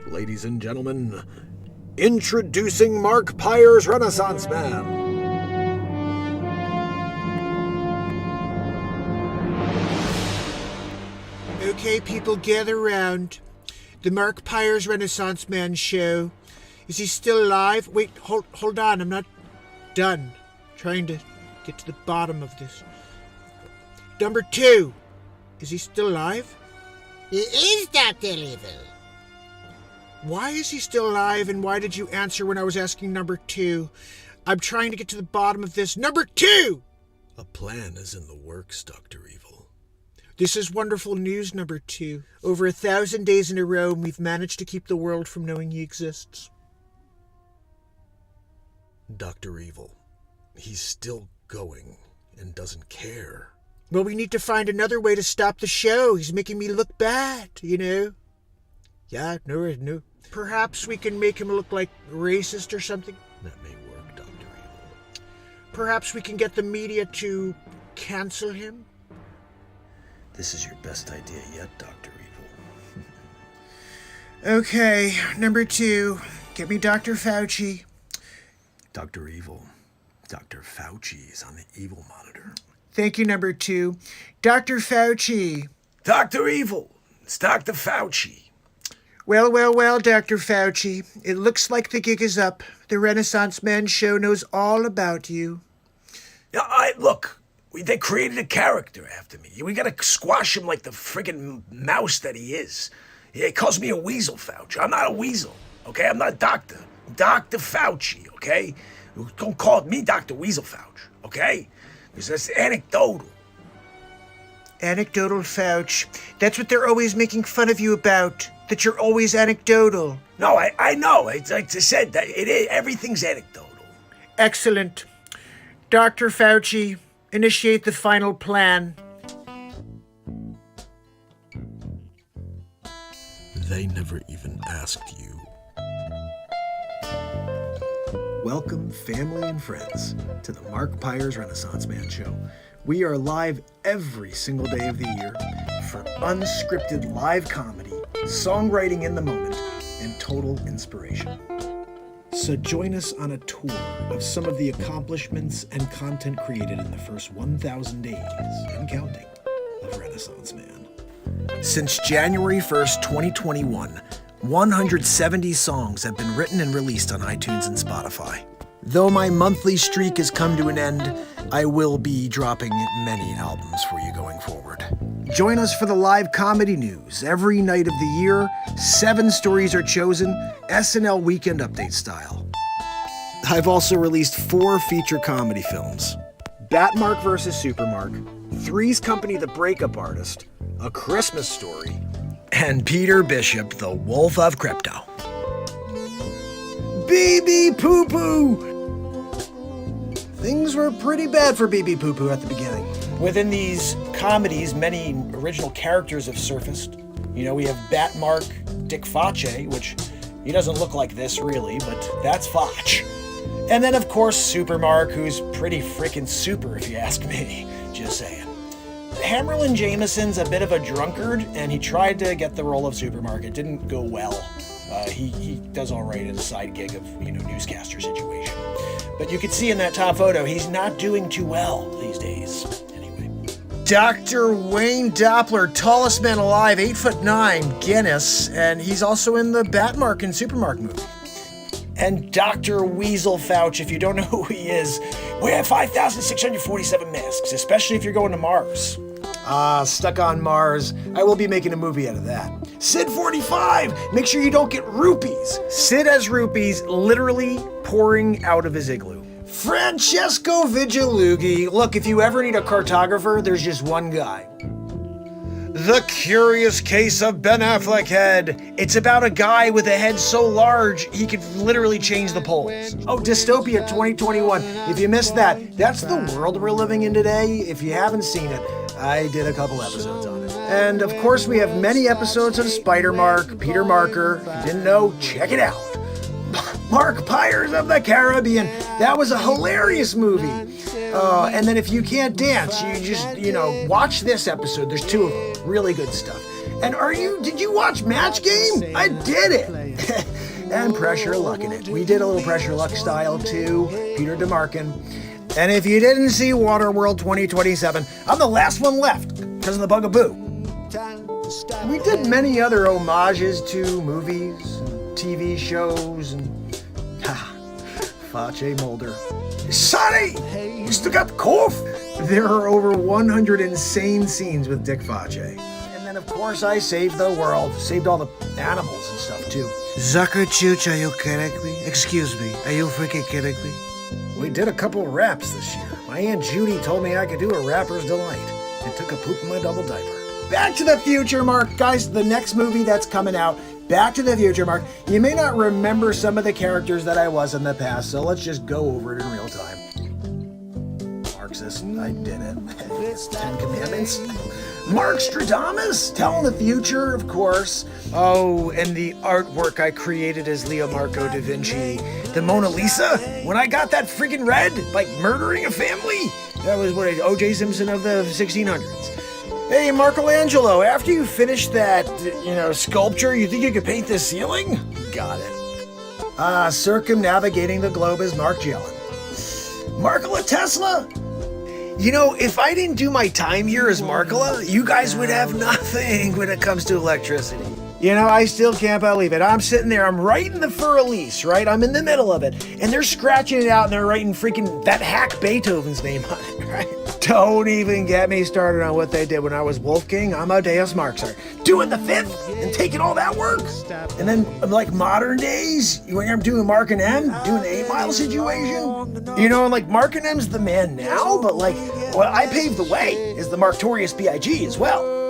Ladies and gentlemen, introducing Mark Pyre's Renaissance Man. Okay, people, gather round. The Mark Pyre's Renaissance Man show. Is he still alive? Wait, hold on, I'm not done. Trying to get to the bottom of this. Number 2. Is he still alive? He is Dr. Evil. Why is he still alive, and why did you answer when I was asking number 2? I'm trying to get to the bottom of this. Number 2! A plan is in the works, Dr. Evil. This is wonderful news, number 2. Over 1,000 days in a row, we've managed to keep the world from knowing he exists. Dr. Evil, he's still going and doesn't care. Well, we need to find another way to stop the show. He's making me look bad, you know? Yeah, no. Perhaps we can make him look like racist or something? That may work, Dr. Evil. Perhaps we can get the media to cancel him? This is your best idea yet, Dr. Evil. Okay, number 2. Get me Dr. Fauci. Dr. Evil. Dr. Fauci is on the evil monitor. Thank you, number 2. Dr. Fauci. Dr. Evil. It's Dr. Fauci. Well, Dr. Fauci. It looks like the gig is up. The Renaissance Man show knows all about you. Yeah, look, they created a character after me. We gotta squash him like the friggin' mouse that he is. He calls me a weasel, Fauci. I'm not a weasel, okay? I'm not a doctor. I'm Dr. Fauci, okay? Don't call me Dr. Weasel Fauci, okay? Because that's anecdotal. Anecdotal Fauci. That's what they're always making fun of you about. That you're always anecdotal. No, I know. It's like I said, that everything's anecdotal. Excellent. Dr. Fauci, initiate the final plan. They never even asked you. Welcome, family and friends, to the Mark Pyre's Renaissance Man show. We are live every single day of the year for unscripted live comedy, songwriting in the moment, and total inspiration. So join us on a tour of some of the accomplishments and content created in the first 1,000 days, and counting, of Renaissance Man. Since January 1st, 2021, 170 songs have been written and released on iTunes and Spotify. Though my monthly streak has come to an end, I will be dropping many albums for you going forward. Join us for the live comedy news. Every night of the year, 7 stories are chosen, SNL Weekend update style. I've also released 4 feature comedy films. Batmark vs. Supermark, Three's Company the Breakup Artist, A Christmas Story, and Peter Bishop, the Wolf of Crypto. BB Poo Poo! Things were pretty bad for BB Poo Poo at the beginning. Within these comedies, many original characters have surfaced. You know, we have Batmark Dick Facce, which he doesn't look like this really, but that's Foch. And then, of course, Supermark, who's pretty freaking super if you ask me. Just saying. Hammerlin Jameson's a bit of a drunkard, and he tried to get the role of Supermark. It didn't go well. He does all right in a side gig of, newscaster situation. But you can see in that top photo, he's not doing too well these days. Anyway. Dr. Wayne Doppler, tallest man alive, 8'9", Guinness, and he's also in the Batmark and Supermark movie. And Dr. Weasel Fauci, if you don't know who he is, we have 5,647 masks, especially if you're going to Mars. Stuck on Mars. I will be making a movie out of that. Sid 45, make sure you don't get rupees. Sid has rupees literally pouring out of his igloo. Francesco Vigilughi. Look, if you ever need a cartographer, there's just one guy. The Curious Case of Ben Affleck Head. It's about a guy with a head so large he could literally change the poles. Oh, Dystopia 2021. If you missed that, that's the world we're living in today. If you haven't seen it, I did a couple episodes on it. And of course, we have many episodes of Spider-Mark, Peter Marker. If you didn't know, check it out. Mark Pyres of the Caribbean. That was a hilarious movie. And then if you can't dance, you just, watch this episode. There's 2 of them. Really good stuff. And did you watch Match Game? I did it. And Pressure Luck in it. We did a little Pressure Luck style too, Peter DeMarkin. And if you didn't see Waterworld 2027, I'm the last one left because of the bugaboo. We did many other homages to movies and TV shows and Facce Mulder. Sonny, you still got the cough? There are over 100 insane scenes with Dick Facce. And then of course I saved the world, saved all the animals and stuff too. Zucker Chooch, are you kidding me? Excuse me, are you freaking kidding me? We did a couple of raps this year. My Aunt Judy told me I could do a rapper's delight and took a poop in my double diaper. Back to the Future, Mark. Guys, the next movie that's coming out, Back to the Future, Mark. You may not remember some of the characters that I was in the past, so let's just go over it in real time. Marxist, I did it. Ten Commandments. Mark Stradamus, telling the future, of course. Oh, and the artwork I created as Leonardo da Vinci. The Mona Lisa, when I got that freaking red, like murdering a family. That was what O.J. Simpson of the 1600s. Hey, Michelangelo, after you finish that, sculpture, you think you could paint the ceiling? Got it. Circumnavigating the globe is Mark Jellin. Markola Tesla? If I didn't do my time here as Markola, you guys would have nothing when it comes to electricity. I still can't believe it. I'm sitting there, I'm writing the Fur Elise, right? I'm in the middle of it. And they're scratching it out and they're writing freaking that hack Beethoven's name on it, right? Don't even get me started on what they did when I was Wolfgang Amadeus Mozart. Doing the fifth and taking all that work. And then, like modern days, when I'm doing Mark and M, doing the 8 Mile situation. Mark and M's the man now, but what I paved the way is the Marktorious B.I.G. as well.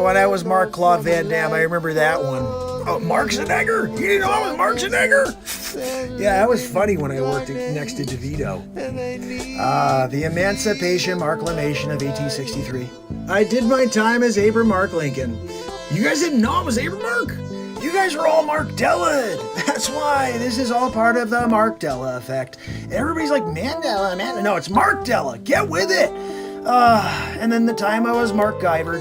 When I was Mark Claude Van Damme, I remember that one. Oh, Mark Schwarzenegger? You didn't know I was Mark Schwarzenegger? Yeah, that was funny when I worked next to DeVito. The Emancipation Marklamation of 1863. I did my time as Abraham Mark Lincoln. You guys didn't know I was Abraham Mark? You guys were all Mark Della. That's why this is all part of the Mark Della effect. Everybody's like, Mandela, man. No, it's Mark Della. Get with it. And then the time I was Mark Guyver,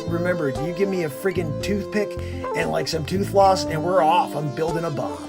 remember, you give me a freaking toothpick and some tooth floss and we're off. I'm building a bomb.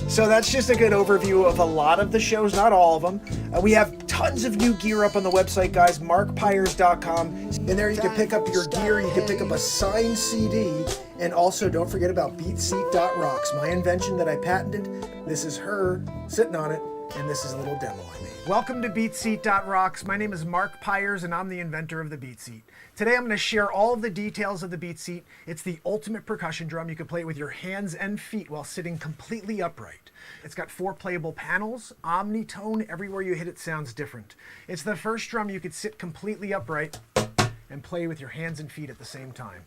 So that's just a good overview of a lot of the shows, not all of them. We have tons of new gear up on the website, guys, markpires.com. In there you can pick up your gear, you can pick up a signed CD, and also don't forget about beatseat.rocks, my invention that I patented. This is her sitting on it, and this is a little demo I made. Welcome to beatseat.rocks. My name is Mark Pires, and I'm the inventor of the Beat Seat. Today I'm going to share all of the details of the Beat Seat. It's the ultimate percussion drum. You can play it with your hands and feet while sitting completely upright. It's got 4 playable panels, omnitone, everywhere you hit it sounds different. It's the first drum you could sit completely upright and play with your hands and feet at the same time.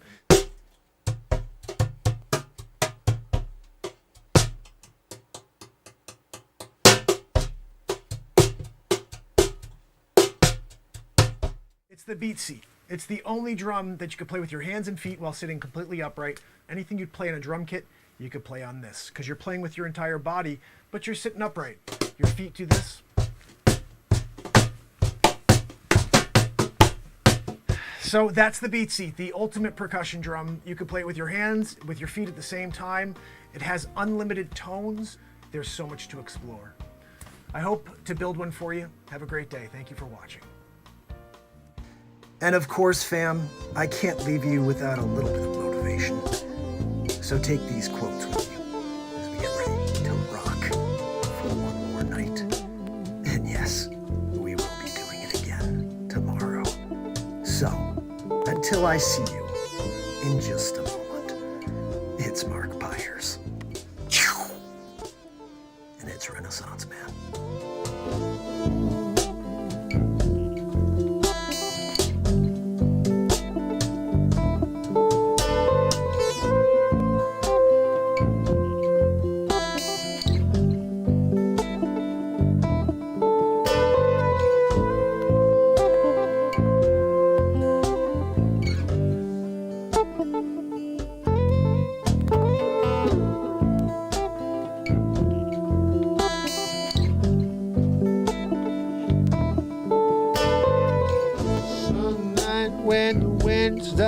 It's the Beat Seat. It's the only drum that you could play with your hands and feet while sitting completely upright. Anything you'd play in a drum kit, you could play on this, because you're playing with your entire body, but you're sitting upright. Your feet do this. So that's the Beat Seat, the ultimate percussion drum. You can play it with your hands, with your feet at the same time. It has unlimited tones. There's so much to explore. I hope to build one for you. Have a great day. Thank you for watching. And of course, fam, I can't leave you without a little bit of motivation. So take these quotes with you as we get ready to rock for one more night. And yes, we will be doing it again tomorrow. So, until I see you in just a moment, it's Mark Pires. And it's Renaissance Man.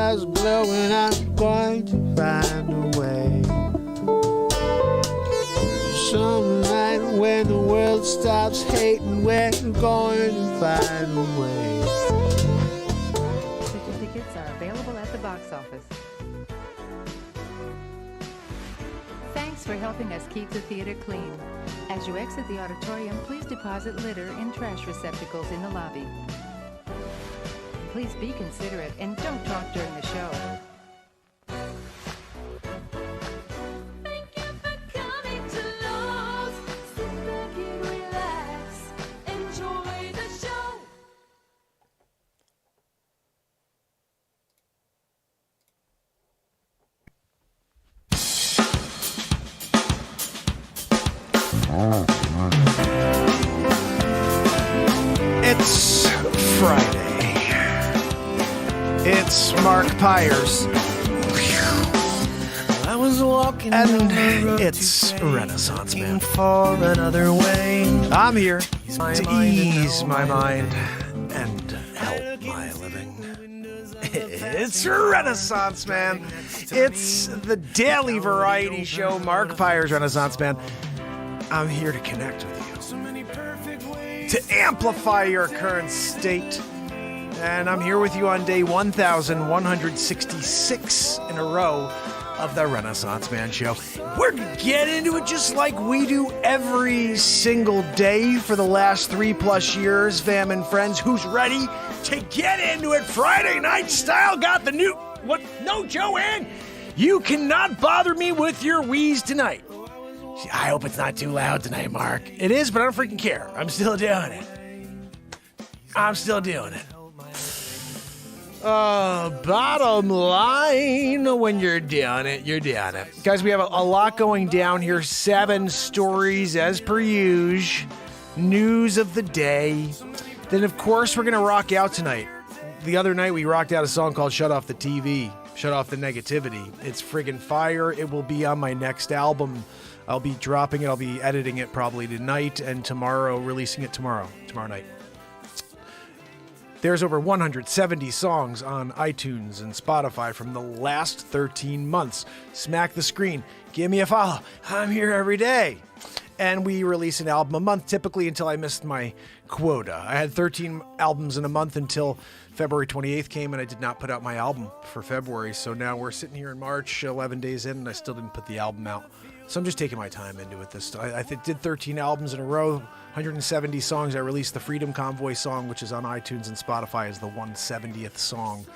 stars blowing, I'm going to find a way. Some night when the world stops hating, we're going to find a way. Tickets are available at the box office. Thanks for helping us keep the theater clean. As you exit the auditorium, please deposit litter in trash receptacles in the lobby. Please be considerate and don't talk during the show. Thank you for coming to Lowe's. Sit back and relax. Enjoy the show. It's Friday. It's Mark Pyers. I was walking And down the road it's today, Renaissance Man. looking for another way. I'm here to mind ease and my help mind and help my living. It's Renaissance Man. It's the daily variety show, Mark Pyers Renaissance Man. I'm here to connect with you, to amplify your current state. And I'm here with you on day 1166 in a row of the Renaissance Man Show. We're gonna get into it just like we do every single day for the last 3+ years, fam and friends. Who's ready to get into it Friday night style? Got the new... What? No, Joanne! You cannot bother me with your wheeze tonight. I hope it's not too loud tonight, Mark. It is, but I don't freaking care. I'm still doing it. I'm still doing it. Bottom line, when you're doing it, you're doing it. Guys, we have a lot going down here. 7 stories as per usual. News of the day. Then, of course, we're going to rock out tonight. The other night, we rocked out a song called Shut Off the TV. Shut Off the Negativity. It's friggin' fire. It will be on my next album. I'll be dropping it. I'll be editing it probably tonight and tomorrow, releasing it tomorrow night. There's over 170 songs on iTunes and Spotify from the last 13 months. Smack the screen. Give me a follow. I'm here every day. And we release an album a month, typically until I missed my quota. I had 13 albums in a month until February 28th came, and I did not put out my album for February. So now we're sitting here in March, 11 days in, and I still didn't put the album out. So I'm just taking my time into it. I did 13 albums in a row, 170 songs. I released the Freedom Convoy song, which is on iTunes and Spotify as the 170th song.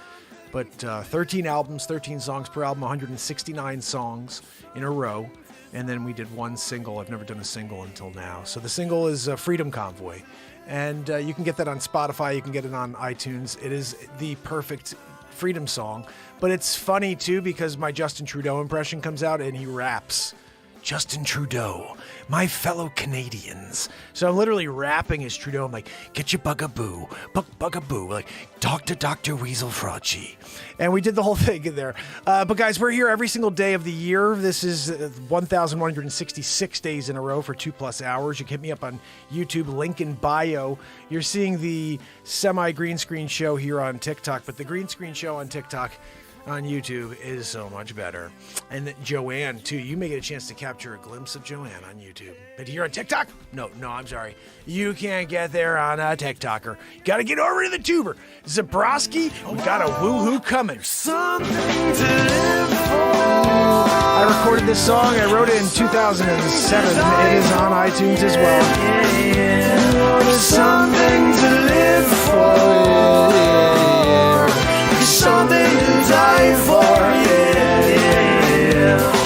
But 13 albums, 13 songs per album, 169 songs in a row. And then we did one single. I've never done a single until now. So the single is Freedom Convoy. And you can get that on Spotify. You can get it on iTunes. It is the perfect freedom song. But it's funny, too, because my Justin Trudeau impression comes out and he raps. Justin Trudeau, my fellow Canadians. So I'm literally rapping as Trudeau. I'm like, get your bugaboo, bugaboo, like, talk to Dr. Weasel Frauci. And we did the whole thing in there. But guys, we're here every single day of the year. This is 1,166 days in a row for 2+ hours. You can hit me up on YouTube, link in bio. You're seeing the semi-green screen show here on TikTok, but the green screen show on TikTok on YouTube is so much better. And Joanne, too. You may get a chance to capture a glimpse of Joanne on YouTube. But here on TikTok? No, I'm sorry. You can't get there on a TikToker. You gotta get over to the tuber. Zabrowski, we got a woohoo coming. Something to live for. I recorded this song. I wrote it in 2007. It is on iTunes as well. Something to live for. Something to die for,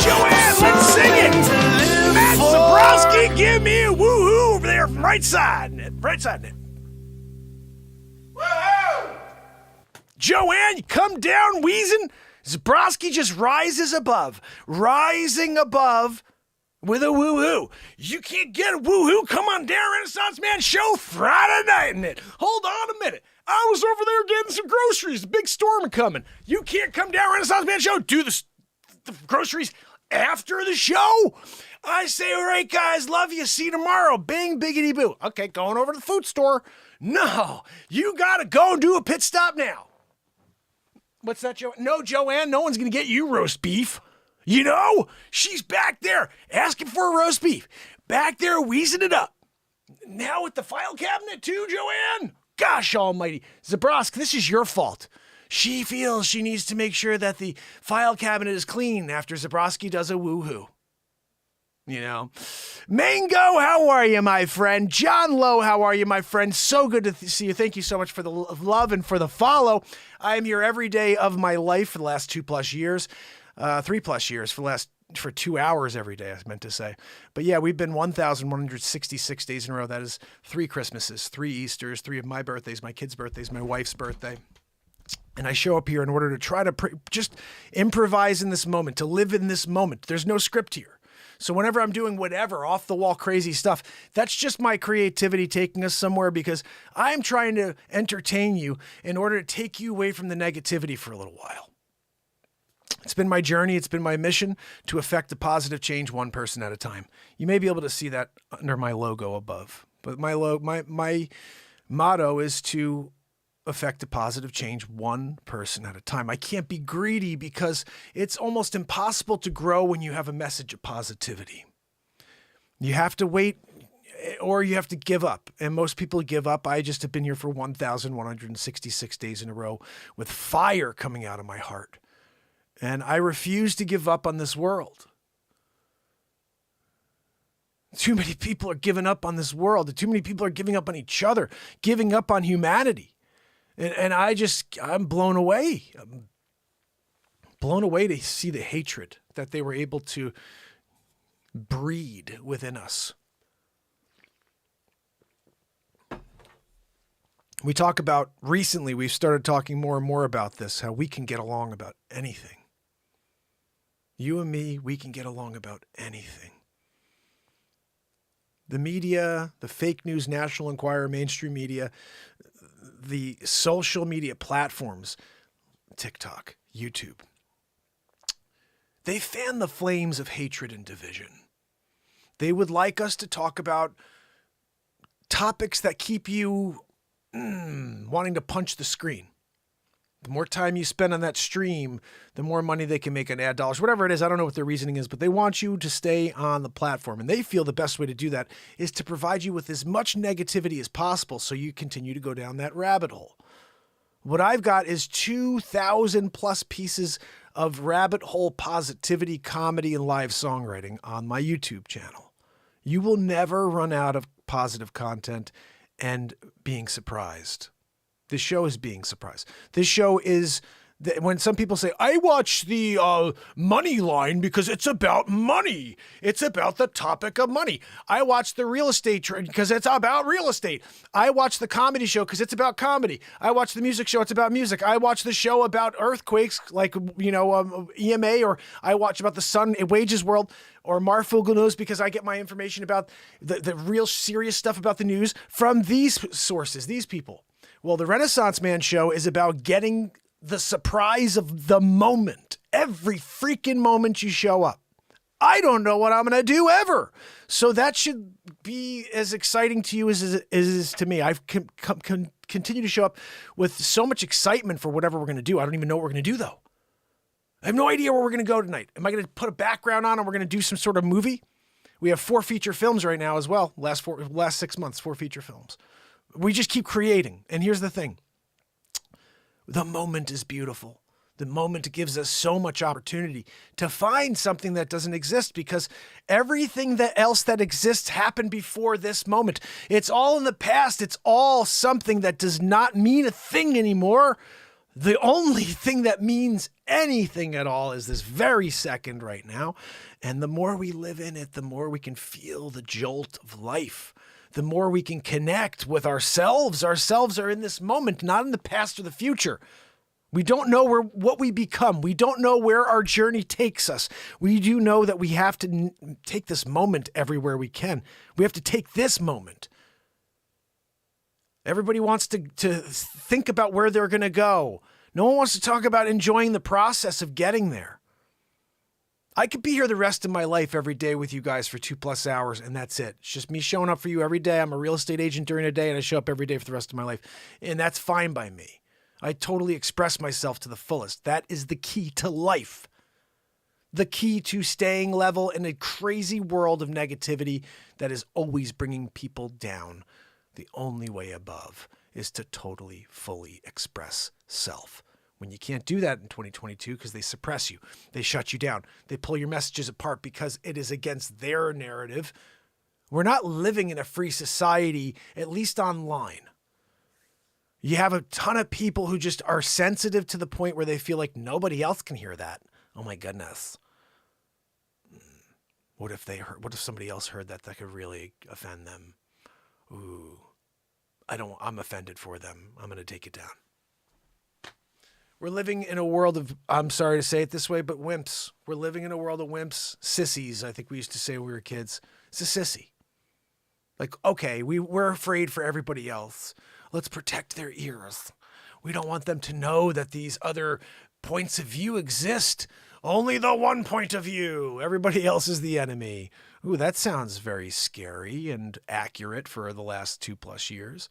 Joanne, let's sing it! Matt Zabrowski, give me a woohoo over there from right side net. Woohoo! Joanne, you come down wheezing. Zabrowski just rises above. Rising above with a woohoo. You can't get a woohoo? Come on down, Renaissance Man Show Friday night in it. Hold on a minute. I was over there getting some groceries. A big storm coming. You can't come down Renaissance Man Show, do the groceries after the show. I say, all right, guys, love you. See you tomorrow. Bing, biggity boo. Okay, going over to the food store. No, you got to go and do a pit stop now. What's that, Joanne? No, Joanne, no one's going to get you roast beef. You know, she's back there asking for a roast beef. Back there wheezing it up. Now at the file cabinet too, Joanne. Gosh almighty. Zabrosk, this is your fault. She feels she needs to make sure that the file cabinet is clean after Zabrowski does a woohoo. You know, Mango, how are you, my friend? John Lowe, how are you, my friend? So good to see you. Thank you so much for the love and for the follow. I am here every day of my life for the last 2+ years, 3+ years for 2 hours every day, I meant to say. But yeah, we've been 1,166 days in a row. That is 3 Christmases, 3 Easters, 3 of my birthdays, my kids' birthdays, my wife's birthday. And I show up here in order to try to just improvise in this moment, to live in this moment. There's no script here. So whenever I'm doing whatever off the wall crazy stuff, that's just my creativity taking us somewhere because I'm trying to entertain you in order to take you away from the negativity for a little while. It's been my journey. It's been my mission to affect a positive change one person at a time. You may be able to see that under my logo above, but my motto is to affect a positive change one person at a time. I can't be greedy because it's almost impossible to grow when you have a message of positivity. You have to wait or you have to give up. And most people give up. I just have been here for 1,166 days in a row with fire coming out of my heart. And I refuse to give up on this world. Too many people are giving up on this world. Too many people are giving up on each other, giving up on humanity. And I'm blown away. I'm blown away to see the hatred that they were able to breed within us. We talk about, recently we've started talking more and more about this, how we can get along about anything. You and me, we can get along about anything. The media, the fake news, National Enquirer, mainstream media, the social media platforms, TikTok, YouTube, they fan the flames of hatred and division. They would like us to talk about topics that keep you wanting to punch the screen. The more time you spend on that stream, the more money they can make on ad dollars, whatever it is. I don't know what their reasoning is, but they want you to stay on the platform. And they feel the best way to do that is to provide you with as much negativity as possible so you continue to go down that rabbit hole. What I've got is 2,000 plus pieces of rabbit hole positivity, comedy, and live songwriting on my YouTube channel. You will never run out of positive content and being surprised. This show is being surprised. This show is, when some people say, I watch the money line because it's about money. It's about the topic of money. I watch the real estate because it's about real estate. I watch the comedy show because it's about comedy. I watch the music show. It's about music. I watch the show about earthquakes like, EMA, or I watch about the sun, Wages World, or Marfugel News because I get my information about the real serious stuff about the news from these sources, these people. Well, the Renaissance Man show is about getting the surprise of the moment. Every freaking moment you show up. I don't know what I'm going to do ever. So that should be as exciting to you as it is to me. I've continued to show up with so much excitement for whatever we're going to do. I don't even know what we're going to do, though. I have no idea where we're going to go tonight. Am I going to put a background on and we're going to do some sort of movie? We have 4 feature films right now as well. Last 6 months, 4 feature films. We just keep creating. And here's the thing. The moment is beautiful. The moment gives us so much opportunity to find something that doesn't exist because everything else that exists happened before this moment. It's all in the past. It's all something that does not mean a thing anymore. The only thing that means anything at all is this very second right now. And the more we live in it, the more we can feel the jolt of life. The more we can connect with ourselves. Ourselves are in this moment, not in the past or the future. We don't know what we become. We don't know where our journey takes us. We do know that we have to take this moment everywhere we can. We have to take this moment. Everybody wants to think about where they're going to go. No one wants to talk about enjoying the process of getting there. I could be here the rest of my life every day with you guys for 2+ hours, and that's it. It's just me showing up for you every day. I'm a real estate agent during the day, and I show up every day for the rest of my life, and that's fine by me. I totally express myself to the fullest. That is the key to life. The key to staying level in a crazy world of negativity that is always bringing people down. The only way above is to totally, fully express self. When you can't do that in 2022 because they suppress you, they shut you down, they pull your messages apart because it is against their narrative. We're not living in a free society, at least online. You have a ton of people who just are sensitive to the point where they feel like nobody else can hear that. Oh my goodness. What if somebody else heard that could really offend them? Ooh, I'm offended for them. I'm going to take it down. We're living in a world of, I'm sorry to say it this way, but wimps. We're living in a world of wimps. Sissies, I think we used to say when we were kids. It's a sissy. Like, okay, we're afraid for everybody else. Let's protect their ears. We don't want them to know that these other points of view exist. Only the one point of view. Everybody else is the enemy. Ooh, that sounds very scary and accurate for the last 2+ years.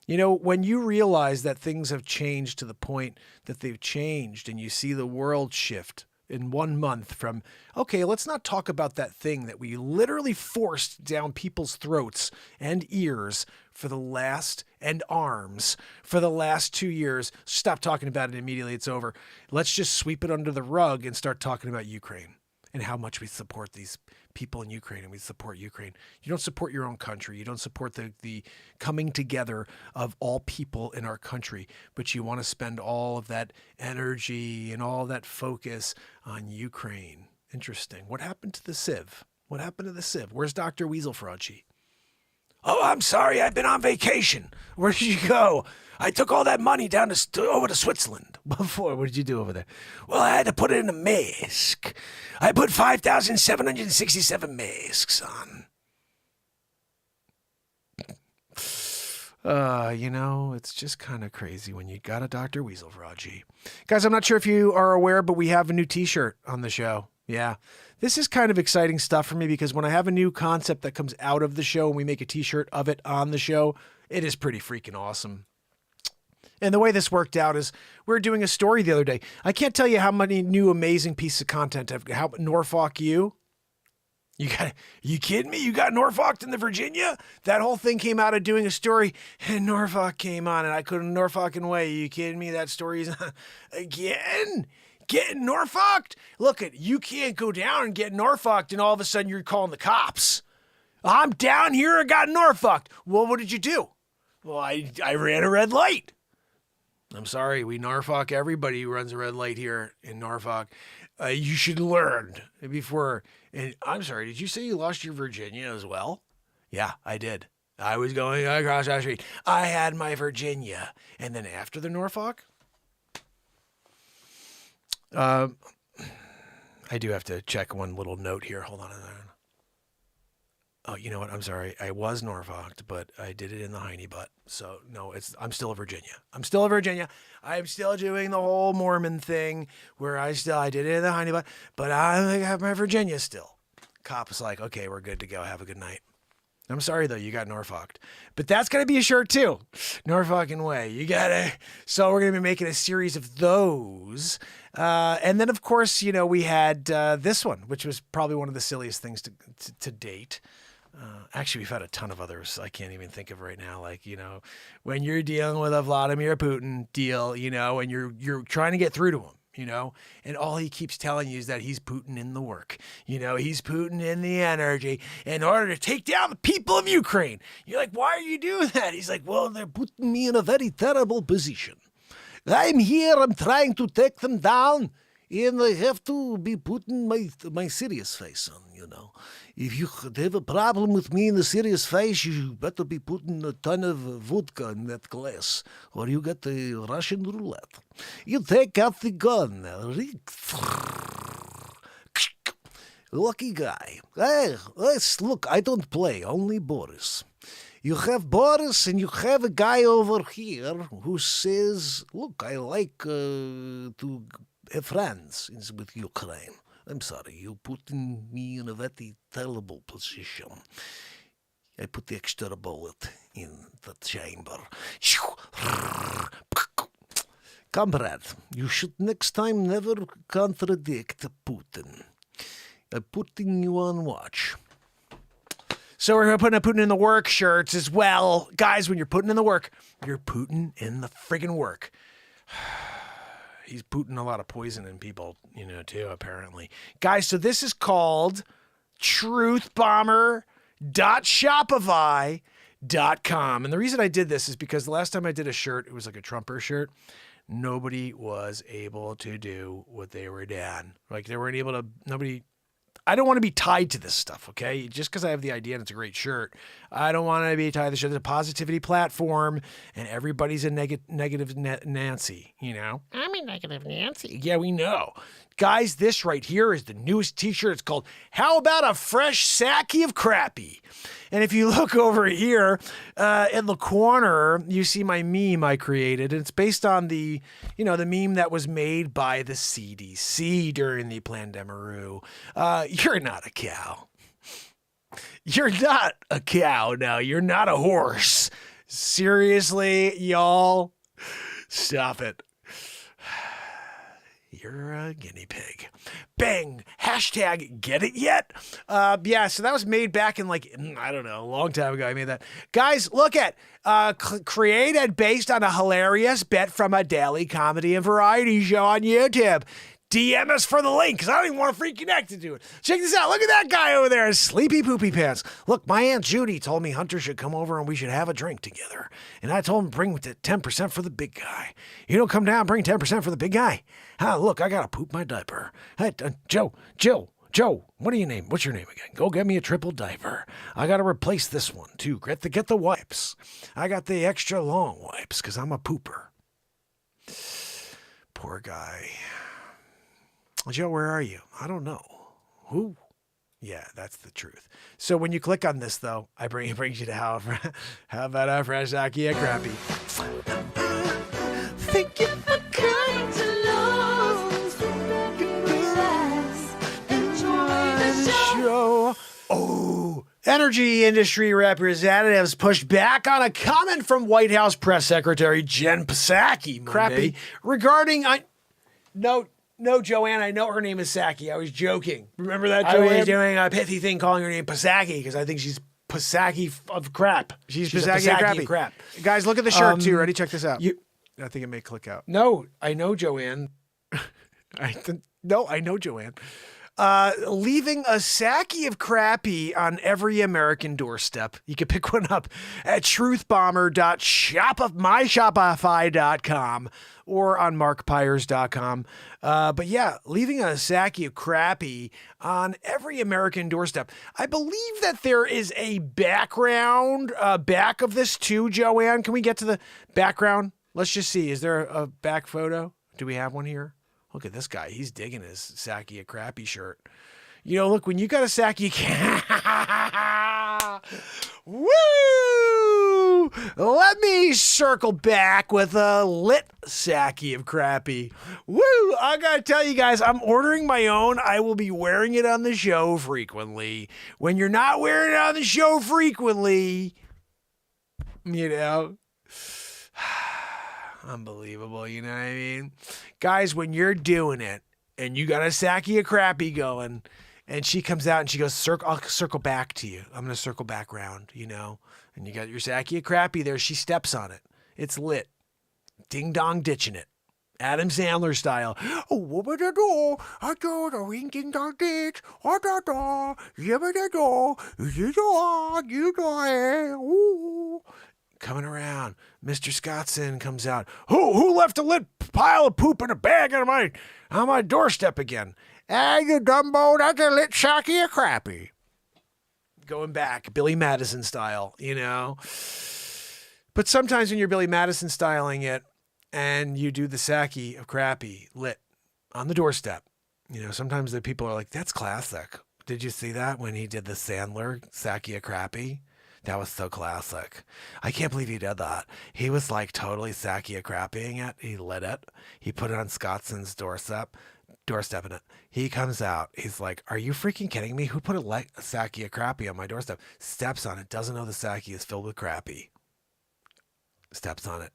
You know, when you realize that things have changed to the point that they've changed and you see the world shift in 1 month from, okay, let's not talk about that thing that we literally forced down people's throats and ears for the last, and arms for the last 2 years. Stop talking about it immediately. It's over. Let's just sweep it under the rug and start talking about Ukraine and how much we support these people in Ukraine, and we support Ukraine. You don't support your own country. You don't support the coming together of all people in our country, but you want to spend all of that energy and all that focus on Ukraine. Interesting. What happened to the Civ? What happened to the Civ? Where's Dr. Weaselfrauchi? Oh, I'm sorry. I've been on vacation. Where did you go? I took all that money down over to Switzerland. Before, what did you do over there? Well, I had to put it in a mask. I put 5,767 masks on. You know, it's just kind of crazy when you got a Dr. Weaselfrauchi. Guys, I'm not sure if you are aware, but we have a new t-shirt on the show. Yeah. This is kind of exciting stuff for me because when I have a new concept that comes out of the show and we make a t-shirt of it on the show, it is pretty freaking awesome. And the way this worked out is we were doing a story the other day. I can't tell you how many new amazing pieces of content I've got. How Norfolk you kidding me? You got Norfolked in the Virginia? That whole thing came out of doing a story and Norfolk came on and I couldn't Norfolk away. You kidding me? That story's again? Getting Norfolked? Look, you can't go down and get Norfolked and all of a sudden you're calling the cops. I'm down here, I got Norfolked. Well, what did you do? Well, I ran a red light. I'm sorry, we Norfolk everybody who runs a red light here in Norfolk. You should learn before. And I'm sorry, did you say you lost your Virginia as well? Yeah, I did. I was going across the street. I had my Virginia. And then after the Norfolk, I do have to check one little note here. Hold on a second. Oh, you know what? I'm sorry. I was Norfolked, but I did it in the hiney butt. So no, I'm still a Virginia. I'm still doing the whole Mormon thing where I did it in the hiney butt, but I have my Virginia still. Cop was like, okay, we're good to go. Have a good night. I'm sorry though, you got Norfolked, but that's going to be a shirt too. Norfolking way. You got it. So we're going to be making a series of those. And then of course, you know, we had this one, which was probably one of the silliest things to date. Actually, we've had a ton of others I can't even think of right now. Like, you know, when you're dealing with a Vladimir Putin deal, you know, and you're trying to get through to him, you know, and all he keeps telling you is that he's Putin in the work. You know, he's Putin in the energy in order to take down the people of Ukraine. You're like, why are you doing that? He's like, well, they're putting me in a very terrible position. I'm here, I'm trying to take them down, and I have to be putting my serious face on, you know. If you have a problem with me in the serious face, you better be putting a ton of vodka in that glass, or you get the Russian roulette. You take out the gun. Lucky guy. Hey, look, I don't play, only Boris. You have Boris and you have a guy over here who says, look, I like to have friends with Ukraine. I'm sorry, you're putting me in a very terrible position. I put the extra bullet in the chamber. Comrade, you should next time never contradict Putin. I'm putting you on watch. So we're putting Putin in the work shirts as well. Guys, when you're putting in the work, you're Putin in the friggin' work. He's putting a lot of poison in people, too, apparently. Guys, so this is called truthbomber.shopify.com. And the reason I did this is because the last time I did a shirt, it was like a Trumper shirt. Nobody was able to do what they were doing. Like they weren't able to, I don't want to be tied to this stuff, okay? Just because I have the idea and it's a great shirt, I don't want to be tied to this shirt. It's a positivity platform, and everybody's a negative Nancy, I'm a negative Nancy. Yeah, we know. Guys, this right here is the newest t-shirt. It's called How About a Fresh Sackie of Crappy? And if you look over here in the corner, you see my meme I created. And it's based on the meme that was made by the CDC during the Plandemiru. You're not a cow. You're not a cow. No, you're not a horse. Seriously, y'all, stop it. You're a guinea pig. Bang. Hashtag get it yet? Yeah, so that was made back in a long time ago. I made that. Guys, look at created based on a hilarious bit from a daily comedy and variety show on YouTube. DM us for the link because I don't even want to freak connected to it. Check this out. Look at that guy over there. Sleepy poopy pants. Look, my Aunt Judy told me Hunter should come over and we should have a drink together. And I told him bring 10% for the big guy. You don't come down, bring 10% for the big guy. Look, I got to poop my diaper. Hey, Joe, what do you name? What's your name again? Go get me a triple diaper. I got to replace this one too. Get the wipes. I got the extra long wipes because I'm a pooper. Poor guy. Joe, where are you? I don't know. Who? Yeah, that's the truth. So when you click on this, though, it brings you to how about a fresh sackie of crappy? Thank you for coming to Lowe's. Sit back and relax. Enjoy the show. Oh, energy industry representatives pushed back on a comment from White House Press Secretary Jen Psaki Monday regarding No, Joanne, I know her name is Psaki. I was joking. Remember that, Joanne? I was doing a pithy thing calling her name Psaki because I think she's Psaki of crap. She's Psaki of crap. Guys, look at the shirt too. Ready? Check this out. I think it may click out. No, I know Joanne. I know Joanne. Leaving a sackie of crappy on every American doorstep. You can pick one up at truthbomber.myshopify.com or on markpires.com. But yeah, leaving a sackie of crappy on every American doorstep. I believe that there is a background back of this too, Joanne. Can we get to the background? Let's just see. Is there a back photo? Do we have one here? Look at this guy. He's digging his sackie of crappy shirt. Look, when you got a sackie... Woo! Let me circle back with a lit sackie of crappy. Woo! I gotta tell you guys, I'm ordering my own. I will be wearing it on the show frequently. When you're not wearing it on the show frequently, unbelievable, you know what I mean? Guys, when you're doing it and you got a sackie of crappy going and she comes out and she goes, I'll circle back to you. I'm going to circle back round, and you got your sackie of crappy there. She steps on it. It's lit. Ding dong ditching it. Adam Sandler style. Oh, what would I do? I do the ring ding dong ditch. Oh, da da. Yabba da da. You do. Coming around, Mr. Scottson comes out. Who left a lit pile of poop in a bag on my doorstep again? You Dumbo, that's a lit sackie of crappy. Going back, Billy Madison style, But sometimes when you're Billy Madison styling it and you do the sackie of crappy lit on the doorstep, sometimes the people are like, that's classic. Did you see that when he did the Sandler sackie of crappy? That was so classic. I can't believe he did that. He was like totally sackie of crappying it. He lit it. He put it on Scottson's doorstep in it. He comes out. He's like, are you freaking kidding me? Who put a sackie of crappy on my doorstep? Steps on it. Doesn't know the sackie is filled with crappy. Steps on it.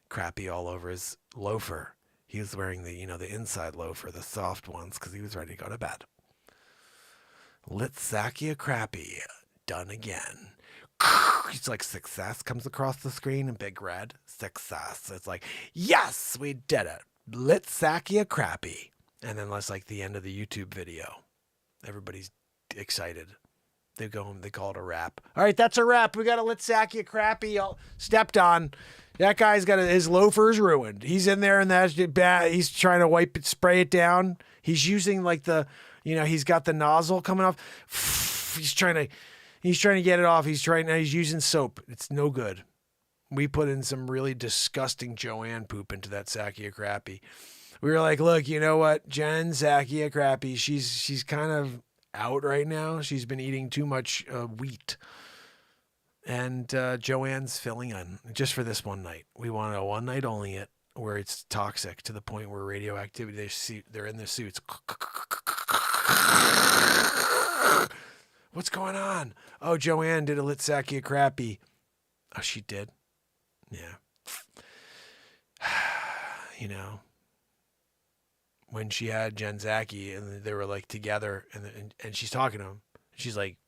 Crappy all over his loafer. He was wearing the, the inside loafer, the soft ones, because he was ready to go to bed. Lit Sakia Crappy, done again. It's like success comes across the screen in big red. Success. It's like, yes, we did it. Lit Sakia Crappy. And then that's like the end of the YouTube video. Everybody's excited. They go home, they call it a wrap. All right, that's a wrap. We got a Lit Sakia Crappy all stepped on. That guy's got his loafer's ruined. He's in there and that's bad. He's trying to wipe it, spray it down. He's using like he's got the nozzle coming off. He's trying to get it off. He's using soap. It's no good. We put in some really disgusting Joanne poop into that Sakia Crappy. We were like, look, you know what? Jen Sakia Crappy, she's kind of out right now. She's been eating too much wheat. And Joanne's filling in just for this one night. We want a one night only it where it's toxic to the point where radioactivity, they're in their suits. What's going on? Oh, Joanne did a Lit Sakia Crappy. Oh, she did? Yeah. When she had Jen Psaki and they were like together and she's talking to him. She's like,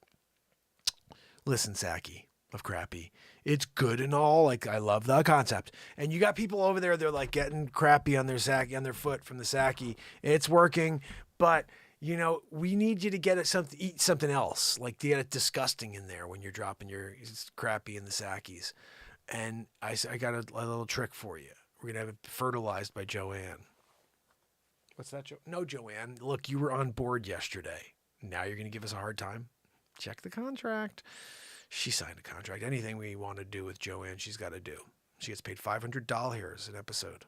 listen, Psaki of Crappy, it's good and all. Like, I love the concept. And you got people over there, they're like getting crappy on their Psaki, on their foot from the Psaki. It's working, but we need you to get it eat something else. Like to get it disgusting in there when you're dropping your crappy in the Psakis. And I got a little trick for you. We're going to have it fertilized by Joanne. What's that, No, Joanne. Look, you were on board yesterday. Now you're going to give us a hard time? Check the contract. She signed a contract. Anything we want to do with Joanne, she's got to do. She gets paid $500 an episode.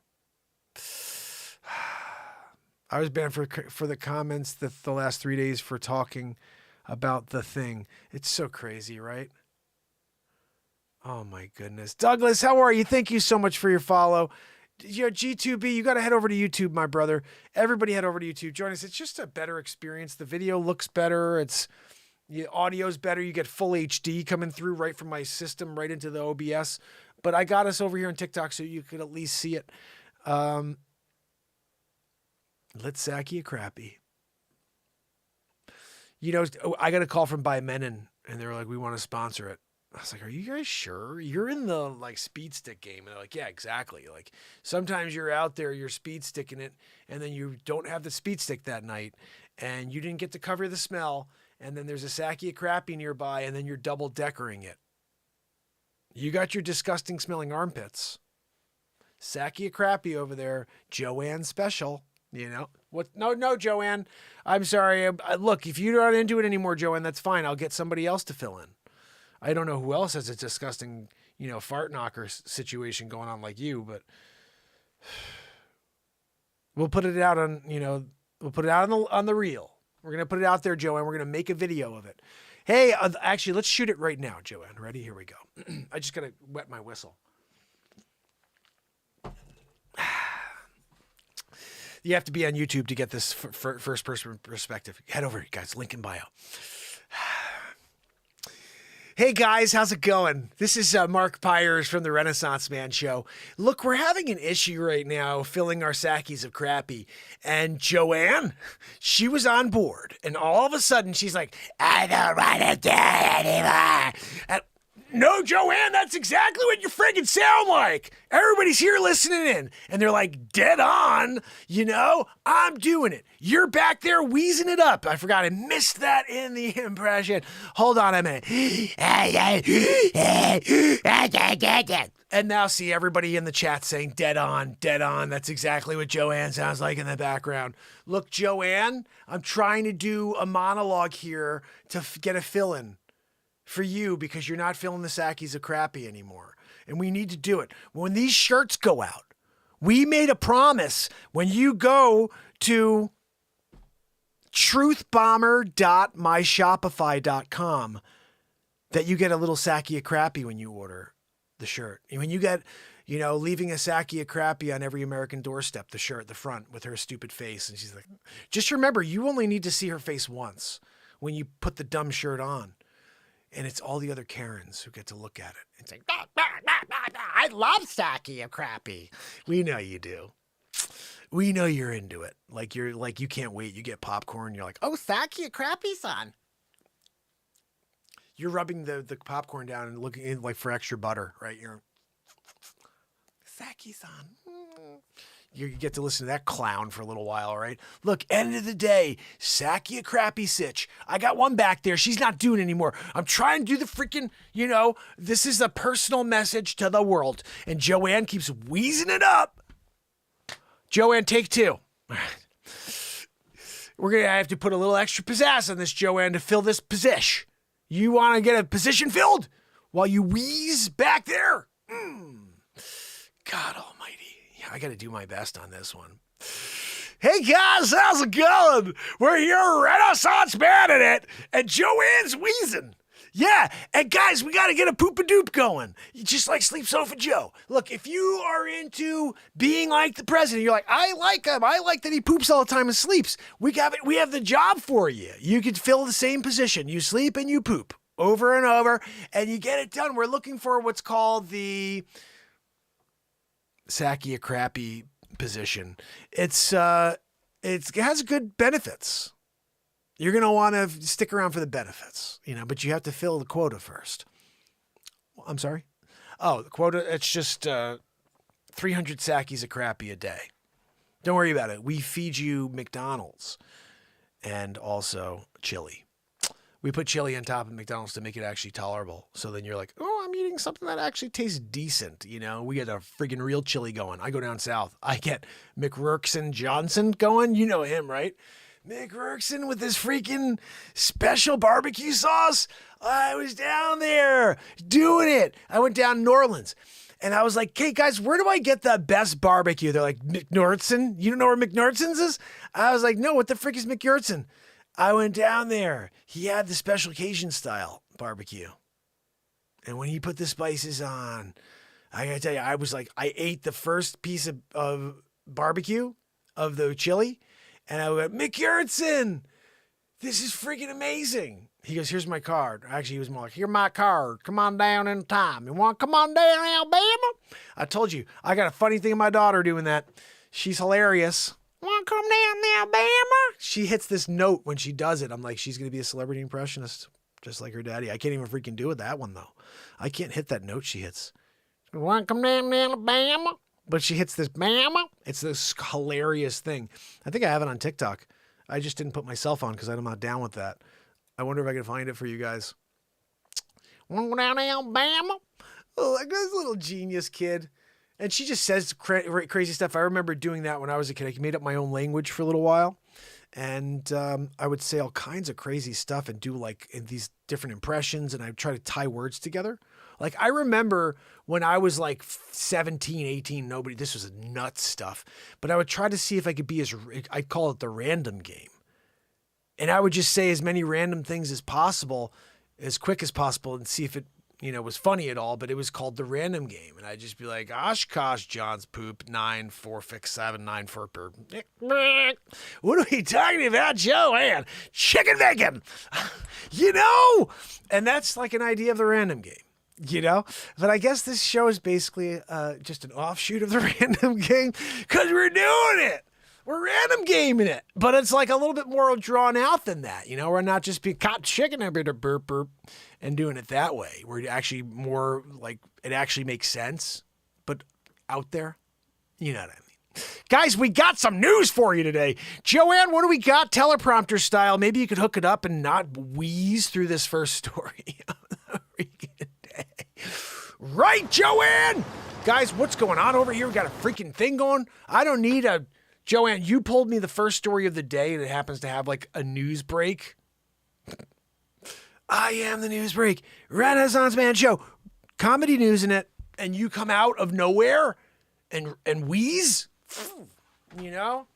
I was banned for the comments the last 3 days for talking about the thing. It's so crazy, right? Oh, my goodness. Douglas, how are you? Thank you so much for your follow. G2B, you got to head over to YouTube, my brother. Everybody head over to YouTube. Join us. It's just a better experience. The video looks better. Audio's better. You get full HD coming through right from my system, right into the OBS. But I got us over here on TikTok so you could at least see it. Lit Sakia Crappy. I got a call from By Menon, and they were like, we want to sponsor it. I was like, are you guys sure? You're in the speed stick game. And they're like, yeah, exactly. Like sometimes you're out there, you're speed sticking it, and then you don't have the speed stick that night, and you didn't get to cover the smell, and then there's a Sakia Crappy nearby, and then you're double deckering it. You got your disgusting smelling armpits. Sakia Crappy over there, Joanne special. What? No, Joanne. I'm sorry. Look, if you're not into it anymore, Joanne, that's fine. I'll get somebody else to fill in. I don't know who else has a disgusting, fart knocker situation going on like you, but we'll put it out on, we'll put it out on the reel. We're going to put it out there, Joanne. We're going to make a video of it. Hey, actually, let's shoot it right now, Joanne. Ready? Here we go. I just got to wet my whistle. You have to be on YouTube to get this first person perspective. Head over, guys. Link in bio. Hey guys, how's it going? This is Mark Pyers from the Renaissance Man Show. Look, we're having an issue right now filling our Sakis of Crappy. And Joanne, she was on board. And all of a sudden, she's like, I don't want to do it anymore. And, no, Joanne, that's exactly what you friggin' sound like. Everybody's here listening in. And they're like, dead on, I'm doing it. You're back there wheezing it up. I forgot, I missed that in the impression. Hold on a minute. And now see everybody in the chat saying, dead on, dead on. That's exactly what Joanne sounds like in the background. Look, Joanne, I'm trying to do a monologue here to get a fill-in for you because you're not filling the Sakis of Crappy anymore. And we need to do it. When these shirts go out, we made a promise when you go to truthbomber.myshopify.com that you get a little Sakia Crappy when you order the shirt. And when you get, leaving a Sakia Crappy on every American doorstep, the shirt, the front with her stupid face. And she's like, just remember, you only need to see her face once when you put the dumb shirt on. And it's all the other Karens who get to look at it. It's like, I love Sakia Crappy. We know you do. We know you're into it. Like you can't wait. You get popcorn. You're like, oh, sake a crappy son. You're rubbing the popcorn down and looking in like for extra butter, right? You're sake-san. You get to listen to that clown for a little while, right? Look, end of the day, sake a crappy sitch. I got one back there. She's not doing anymore. I'm trying to do the freaking, this is a personal message to the world. And Joanne keeps wheezing it up. Joanne, take two. We're going to have to put a little extra pizzazz on this, Joanne, to fill this position. You want to get a position filled while you wheeze back there? God almighty. Yeah, I got to do my best on this one. Hey guys, how's it going? We're here, Renaissance Man in it, and Joanne's wheezing. Yeah, and guys, we got to get a poop-a-doop going. Just like Sleep Sofa Joe. Look, if you are into being like the president, you're like, I like him. I like that he poops all the time and sleeps. We have the job for you. You could fill the same position. You sleep and you poop over and over, and you get it done. We're looking for what's called the sake a crappy position. It has good benefits. You're going to want to stick around for the benefits, but you have to fill the quota first. I'm sorry? Oh, the quota, it's just 300 sakis a crappy a day. Don't worry about it. We feed you McDonald's and also chili. We put chili on top of McDonald's to make it actually tolerable. So then you're like, oh, I'm eating something that actually tastes decent. We get a friggin' real chili going. I go down south. I get McRurkson Johnson going. You know him, right? McRurkson with his freaking special barbecue sauce. I was down there doing it. I went down to New Orleans and I was like, hey guys, where do I get the best barbecue? They're like, McNortson? You don't know where McNortson's is? I was like, no, what the frick is McNortson? I went down there. He had the special occasion style barbecue. And when he put the spices on, I gotta tell you, I ate the first piece of barbecue of the chili. And I went, McYurtson, this is freaking amazing. He goes, here's my card. Actually, he was more like, here's my card. Come on down in time. You want to come on down, Alabama? I told you, I got a funny thing with my daughter doing that. She's hilarious. Want to come down to Alabama? She hits this note when she does it. I'm like, she's going to be a celebrity impressionist, just like her daddy. I can't even freaking do it that one, though. I can't hit that note she hits. Want to come down to Alabama? But she hits this bama. It's this hilarious thing. I think I have it on TikTok. I just didn't put myself on because I'm not down with that. I wonder if I can find it for you guys. Want to go down to Alabama? Oh, like this little genius kid. And she just says crazy stuff. I remember doing that when I was a kid. I made up my own language for a little while. And I would say all kinds of crazy stuff and do like in these different impressions. And I'd try to tie words together. Like, I remember when I was like 17, 18, this was nuts stuff. But I would try to see if I could be I'd call it the random game. And I would just say as many random things as possible, as quick as possible, and see if it, was funny at all. But it was called the random game. And I'd just be like, Oshkosh, John's poop, 9, 4, fix, 7, 9, 4, what are we talking about, Joanne? Chicken bacon, And that's like an idea of the random game. But I guess this show is basically just an offshoot of the random game because we're doing it. We're random gaming it, but it's like a little bit more drawn out than that. We're not just being caught chicken a bit of burp burp and doing it that way. We're actually more like it actually makes sense, but out there, you know what I mean. Guys, we got some news for you today. Joanne, what do we got? Teleprompter style. Maybe you could hook it up and not wheeze through this first story. Right, Joanne? Guys, what's going on over here? We got a freaking thing going. I don't need a... Joanne, you pulled me the first story of the day and it happens to have like a news break. I am the news break. Renaissance Man Show. Comedy news in it. And you come out of nowhere and wheeze?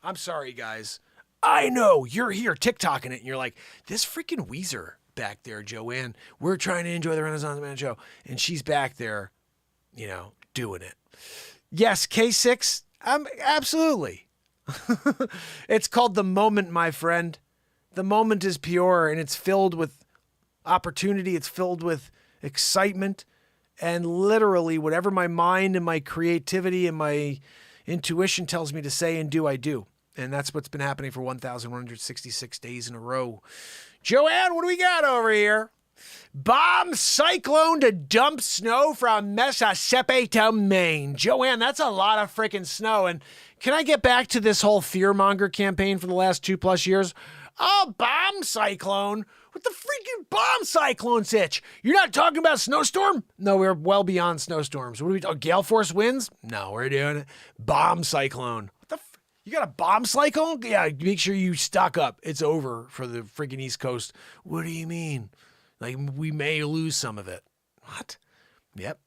I'm sorry, guys. I know you're here TikToking it and you're like, this freaking wheezer back there, Joanne. We're trying to enjoy the Renaissance Man Show. And she's back there, doing it. Yes, K6, absolutely. It's called The Moment, my friend. The moment is pure and it's filled with opportunity. It's filled with excitement and literally whatever my mind and my creativity and my Intuition tells me to say and do, I do. And that's what's been happening for 1,166 days in a row. Joanne, what do we got over here? Bomb cyclone to dump snow from Mississippi to Maine. Joanne, that's a lot of freaking snow. And can I get back to this whole fearmonger campaign for the last 2+ years? Oh, bomb cyclone? What the freaking bomb cyclone's itch? You're not talking about snowstorm? No, we're well beyond snowstorms. What are we talking? Gale force winds? No, we're doing it. Bomb cyclone. What the you got a bomb cyclone? Yeah, make sure you stock up. It's over for the freaking East Coast. What do you mean? Like, we may lose some of it. What? Yep.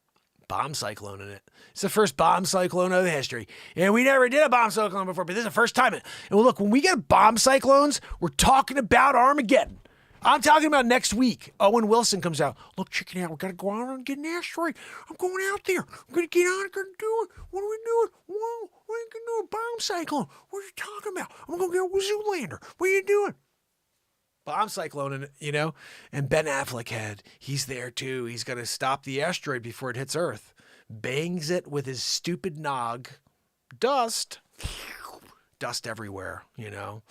Bomb cyclone in it. It's the first bomb cyclone of history. And we never did a bomb cyclone before, but this is the first time. And well, look, when we get bomb cyclones, we're talking about Armageddon. I'm talking about next week. Owen Wilson comes out. Look, check it out. We got to go out and get an asteroid. I'm going out there. I'm going to get out and do it. What are we doing? Whoa, we can do a bomb cyclone. What are you talking about? I'm going to get a Zoolander. What are you doing? Bomb cyclone, you know, and Ben Affleck he's there too. He's got to stop the asteroid before it hits Earth. Bangs it with his stupid nog. Dust everywhere, you know.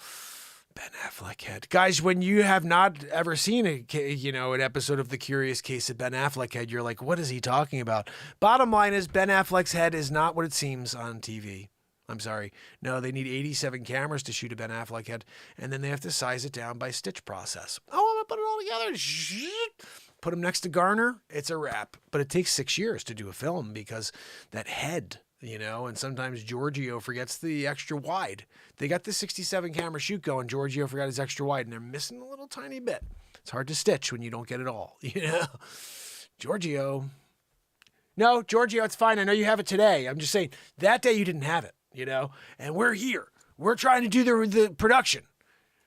Ben Affleck guys, when you have not ever seen an episode of The Curious Case of Ben Affleck you're like, what is he talking about? Bottom line is Ben Affleck's head is not what it seems on TV. I'm sorry. No, they need 87 cameras to shoot a Ben Affleck head, and then they have to size it down by stitch process. Oh, I'm going to put it all together. Put him next to Garner. It's a wrap. But it takes 6 years to do a film because that head, you know, and sometimes Giorgio forgets the extra wide. They got the 67 camera shoot going. Giorgio forgot his extra wide, and they're missing a little tiny bit. It's hard to stitch when you don't get it all, you know. Giorgio. No, Giorgio, it's fine. I know you have it today. I'm just saying that day you didn't have it. You know, and we're here. We're trying to do the production.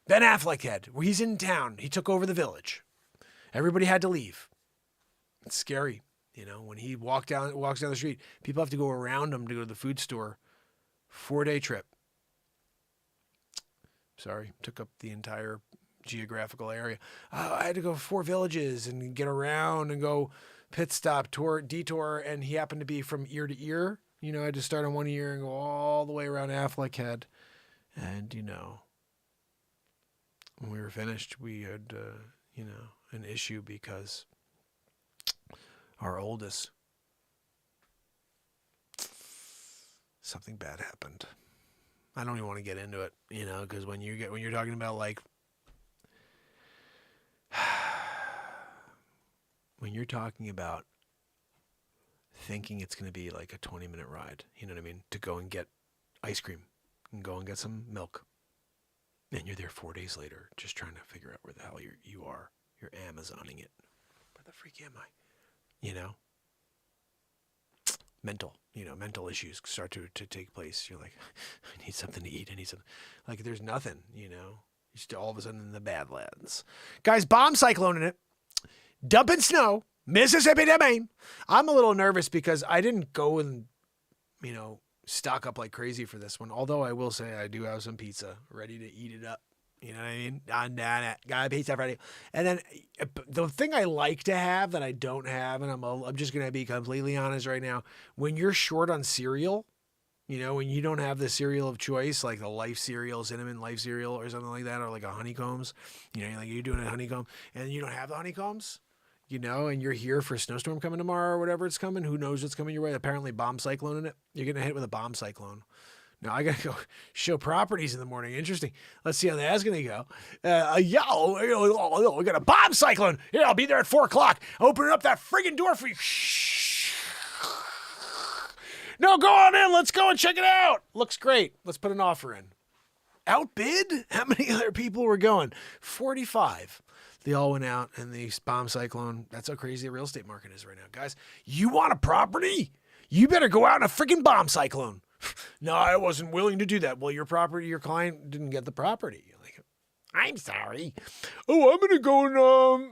Ben Affleck he's in town. He took over the village. Everybody had to leave. It's scary, you know, when he walks down the street. People have to go around him to go to the food store. 4-day trip. Sorry, took up the entire geographical area. I had to go 4 villages and get around and go pit stop, detour, and he happened to be from ear to ear. You know, I had to start on one ear and go all the way around Affleck head. And, you know, when we were finished, we had, an issue because our oldest, something bad happened. I don't even want to get into it, you know, because when you're talking about like, when you're talking about thinking it's going to be like a 20-minute ride, you know what I mean, to go and get ice cream and go and get some milk. And you're there 4 days later just trying to figure out where the hell you are. You're Amazoning it. Where the freak am I? You know? Mental issues start to take place. You're like, I need something to eat. I need something. Like, there's nothing, you know? You're still all of a sudden in the Badlands. Guys, bomb cyclone in it. Dumping snow. Mississippi to Maine. I'm a little nervous because I didn't go and, you know, stock up like crazy for this one. Although I will say I do have some pizza ready to eat it up. You know what I mean? Got a pizza ready. And then the thing I like to have that I don't have, and I'm just going to be completely honest right now, when you're short on cereal, you know, when you don't have the cereal of choice, like the Life cereal, Cinnamon Life cereal or something like that, or like a honeycombs, you know, like you're doing a honeycomb and you don't have the honeycombs, you know, and you're here for a snowstorm coming tomorrow or whatever it's coming. Who knows what's coming your way? Apparently bomb cyclone in it. You're getting hit with a bomb cyclone. Now I got to go show properties in the morning. Interesting. Let's see how that's going to go. We got a bomb cyclone. Yeah, I'll be there at 4:00. Opening up that friggin' door for you. No, go on in. Let's go and check it out. Looks great. Let's put an offer in. Outbid? How many other people were going? 45. They all went out and the bomb cyclone. That's how crazy the real estate market is right now. Guys, you want a property? You better go out in a freaking bomb cyclone. No, I wasn't willing to do that. Well, your client didn't get the property. You're like, I'm sorry. Oh, I'm going to go and,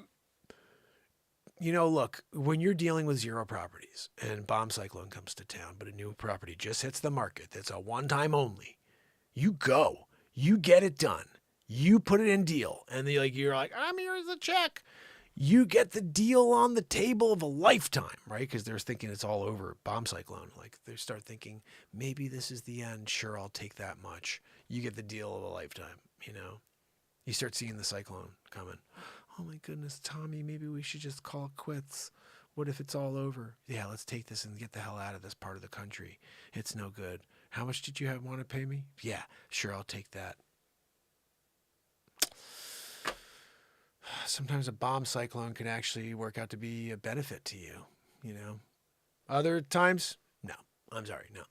you know, look, when you're dealing with 0 properties and bomb cyclone comes to town, but a new property just hits the market, that's a one-time only, you go, you get it done. You put it in deal, and you're like, here's the check. you get the deal on the table of a lifetime, right? Because they're thinking it's all over. Bomb cyclone. Like they start thinking, maybe this is the end. Sure, I'll take that much. You get the deal of a lifetime, you know? You start seeing the cyclone coming. Oh my goodness, Tommy, maybe we should just call it quits. What if it's all over? Yeah, let's take this and get the hell out of this part of the country. It's no good. How much did you want to pay me? Yeah, sure, I'll take that. Sometimes a bomb cyclone can actually work out to be a benefit to you, you know. Other times, no. I'm sorry, no.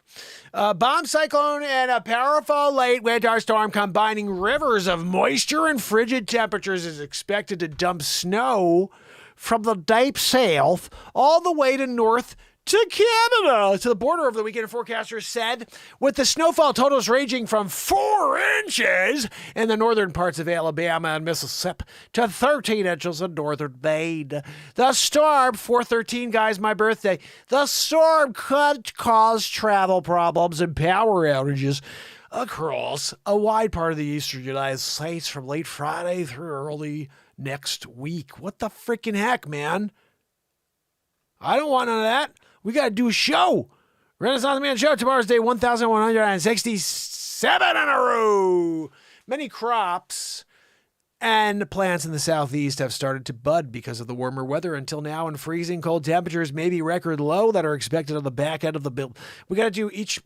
A bomb cyclone and a powerful late winter storm combining rivers of moisture and frigid temperatures is expected to dump snow from the deep south all the way to north to Canada, to the border of the weekend. Forecasters said, with the snowfall totals ranging from 4 inches in the northern parts of Alabama and Mississippi to 13 inches in northern Maine. The storm, 4/13, guys, my birthday, the storm could cause travel problems and power outages across a wide part of the eastern United States from late Friday through early next week. What the freaking heck, man? I don't want none of that. We got to do a show. Renaissance Man Show. Tomorrow's day 1,167 in a row. Many crops and plants in the southeast have started to bud because of the warmer weather until now, and freezing cold temperatures may be record low that are expected on the back end of the bill. We got to do each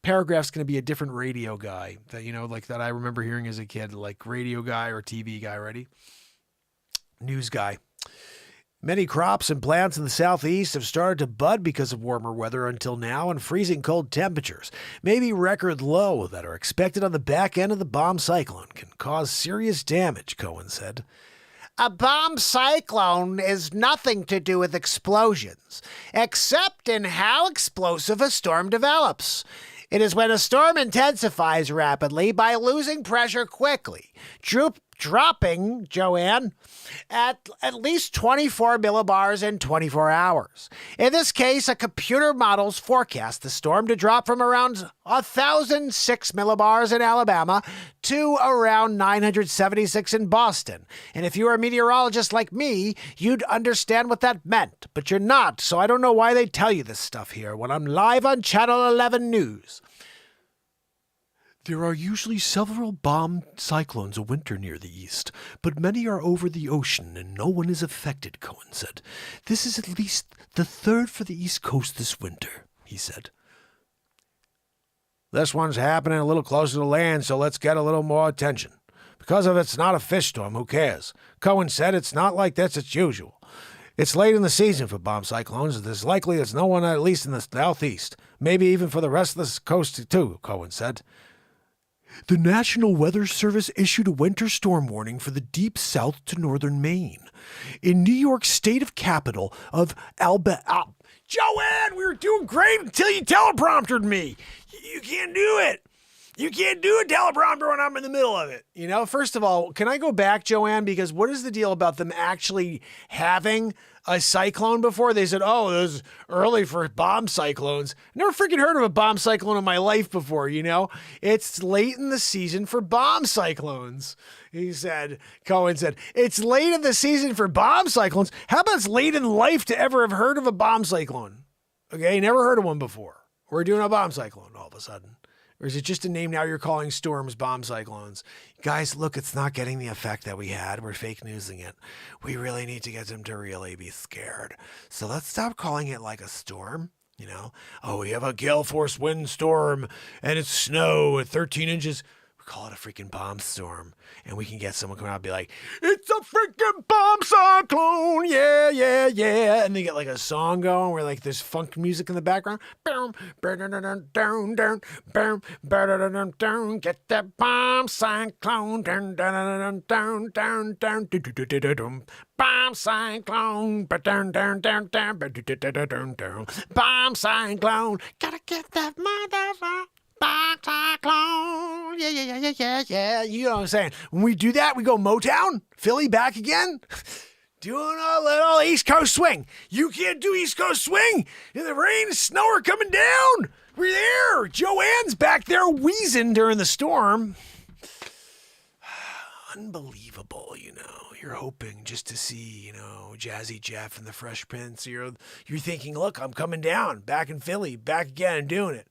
paragraph's going to be a different radio guy that, you know, like that I remember hearing as a kid, like radio guy or TV guy. Ready? News guy. Many crops and plants in the southeast have started to bud because of warmer weather until now, and freezing cold temperatures, maybe record low, that are expected on the back end of the bomb cyclone can cause serious damage, Cohen said. A bomb cyclone is nothing to do with explosions, except in how explosive a storm develops. It is when a storm intensifies rapidly by losing pressure quickly, dropping, Joanne, at least 24 millibars in 24 hours. In this case, a computer models forecast the storm to drop from around 1,006 millibars in Alabama to around 976 in Boston. And if you were a meteorologist like me, you'd understand what that meant. But you're not, so I don't know why they tell you this stuff here when I'm live on Channel 11 News. There are usually several bomb cyclones a winter near the east, but many are over the ocean and no one is affected, Cohen said. This is at least the third for the East Coast this winter, he said. This one's happening a little closer to land, so let's get a little more attention. Because if it's not a fish storm, who cares? Cohen said it's not like this, it's usual. It's late in the season for bomb cyclones, and there's likely there's no one at least in the southeast. Maybe even for the rest of the coast too, Cohen said. The National Weather Service issued a winter storm warning for the deep south to northern Maine. In New York State of capital of Alabama. Joanne, we were doing great until you telepromptered me. You can't do it. You can't do a teleprompter when I'm in the middle of it. You know, first of all, can I go back, Joanne? Because what is the deal about them actually having a cyclone before? They said, oh, it was early for bomb cyclones. Never freaking heard of a bomb cyclone in my life before, you know? It's late in the season for bomb cyclones. Cohen said, it's late in the season for bomb cyclones. How about it's late in life to ever have heard of a bomb cyclone? Okay, never heard of one before. We're doing a bomb cyclone all of a sudden. Or is it just a name now you're calling storms bomb cyclones? Guys, look, it's not getting the effect that we had. We're fake newsing it. We really need to get them to really be scared. So let's stop calling it like a storm, you know? Oh, we have a gale force wind storm and it's snow at 13 inches. We call it a freaking bomb storm. And we can get someone come out and be like, it's a freaking bomb cyclone. Yeah, yeah, yeah. And they get like a song going where like there's funk music in the background. Get that bomb cyclone. Bomb cyclone. Bomb cyclone. Gotta get that motherfucker. Bomb cyclone. Yeah. You know what I'm saying? When we do that, we go Motown, Philly back again. Doing a little East Coast swing. You can't do East Coast swing. And the rain and snow are coming down. We're there. Joanne's back there wheezing during the storm. unbelievable, You're hoping just to see, Jazzy Jeff and the Fresh Prince. You're thinking, look, I'm coming down, back in Philly, back again and doing it.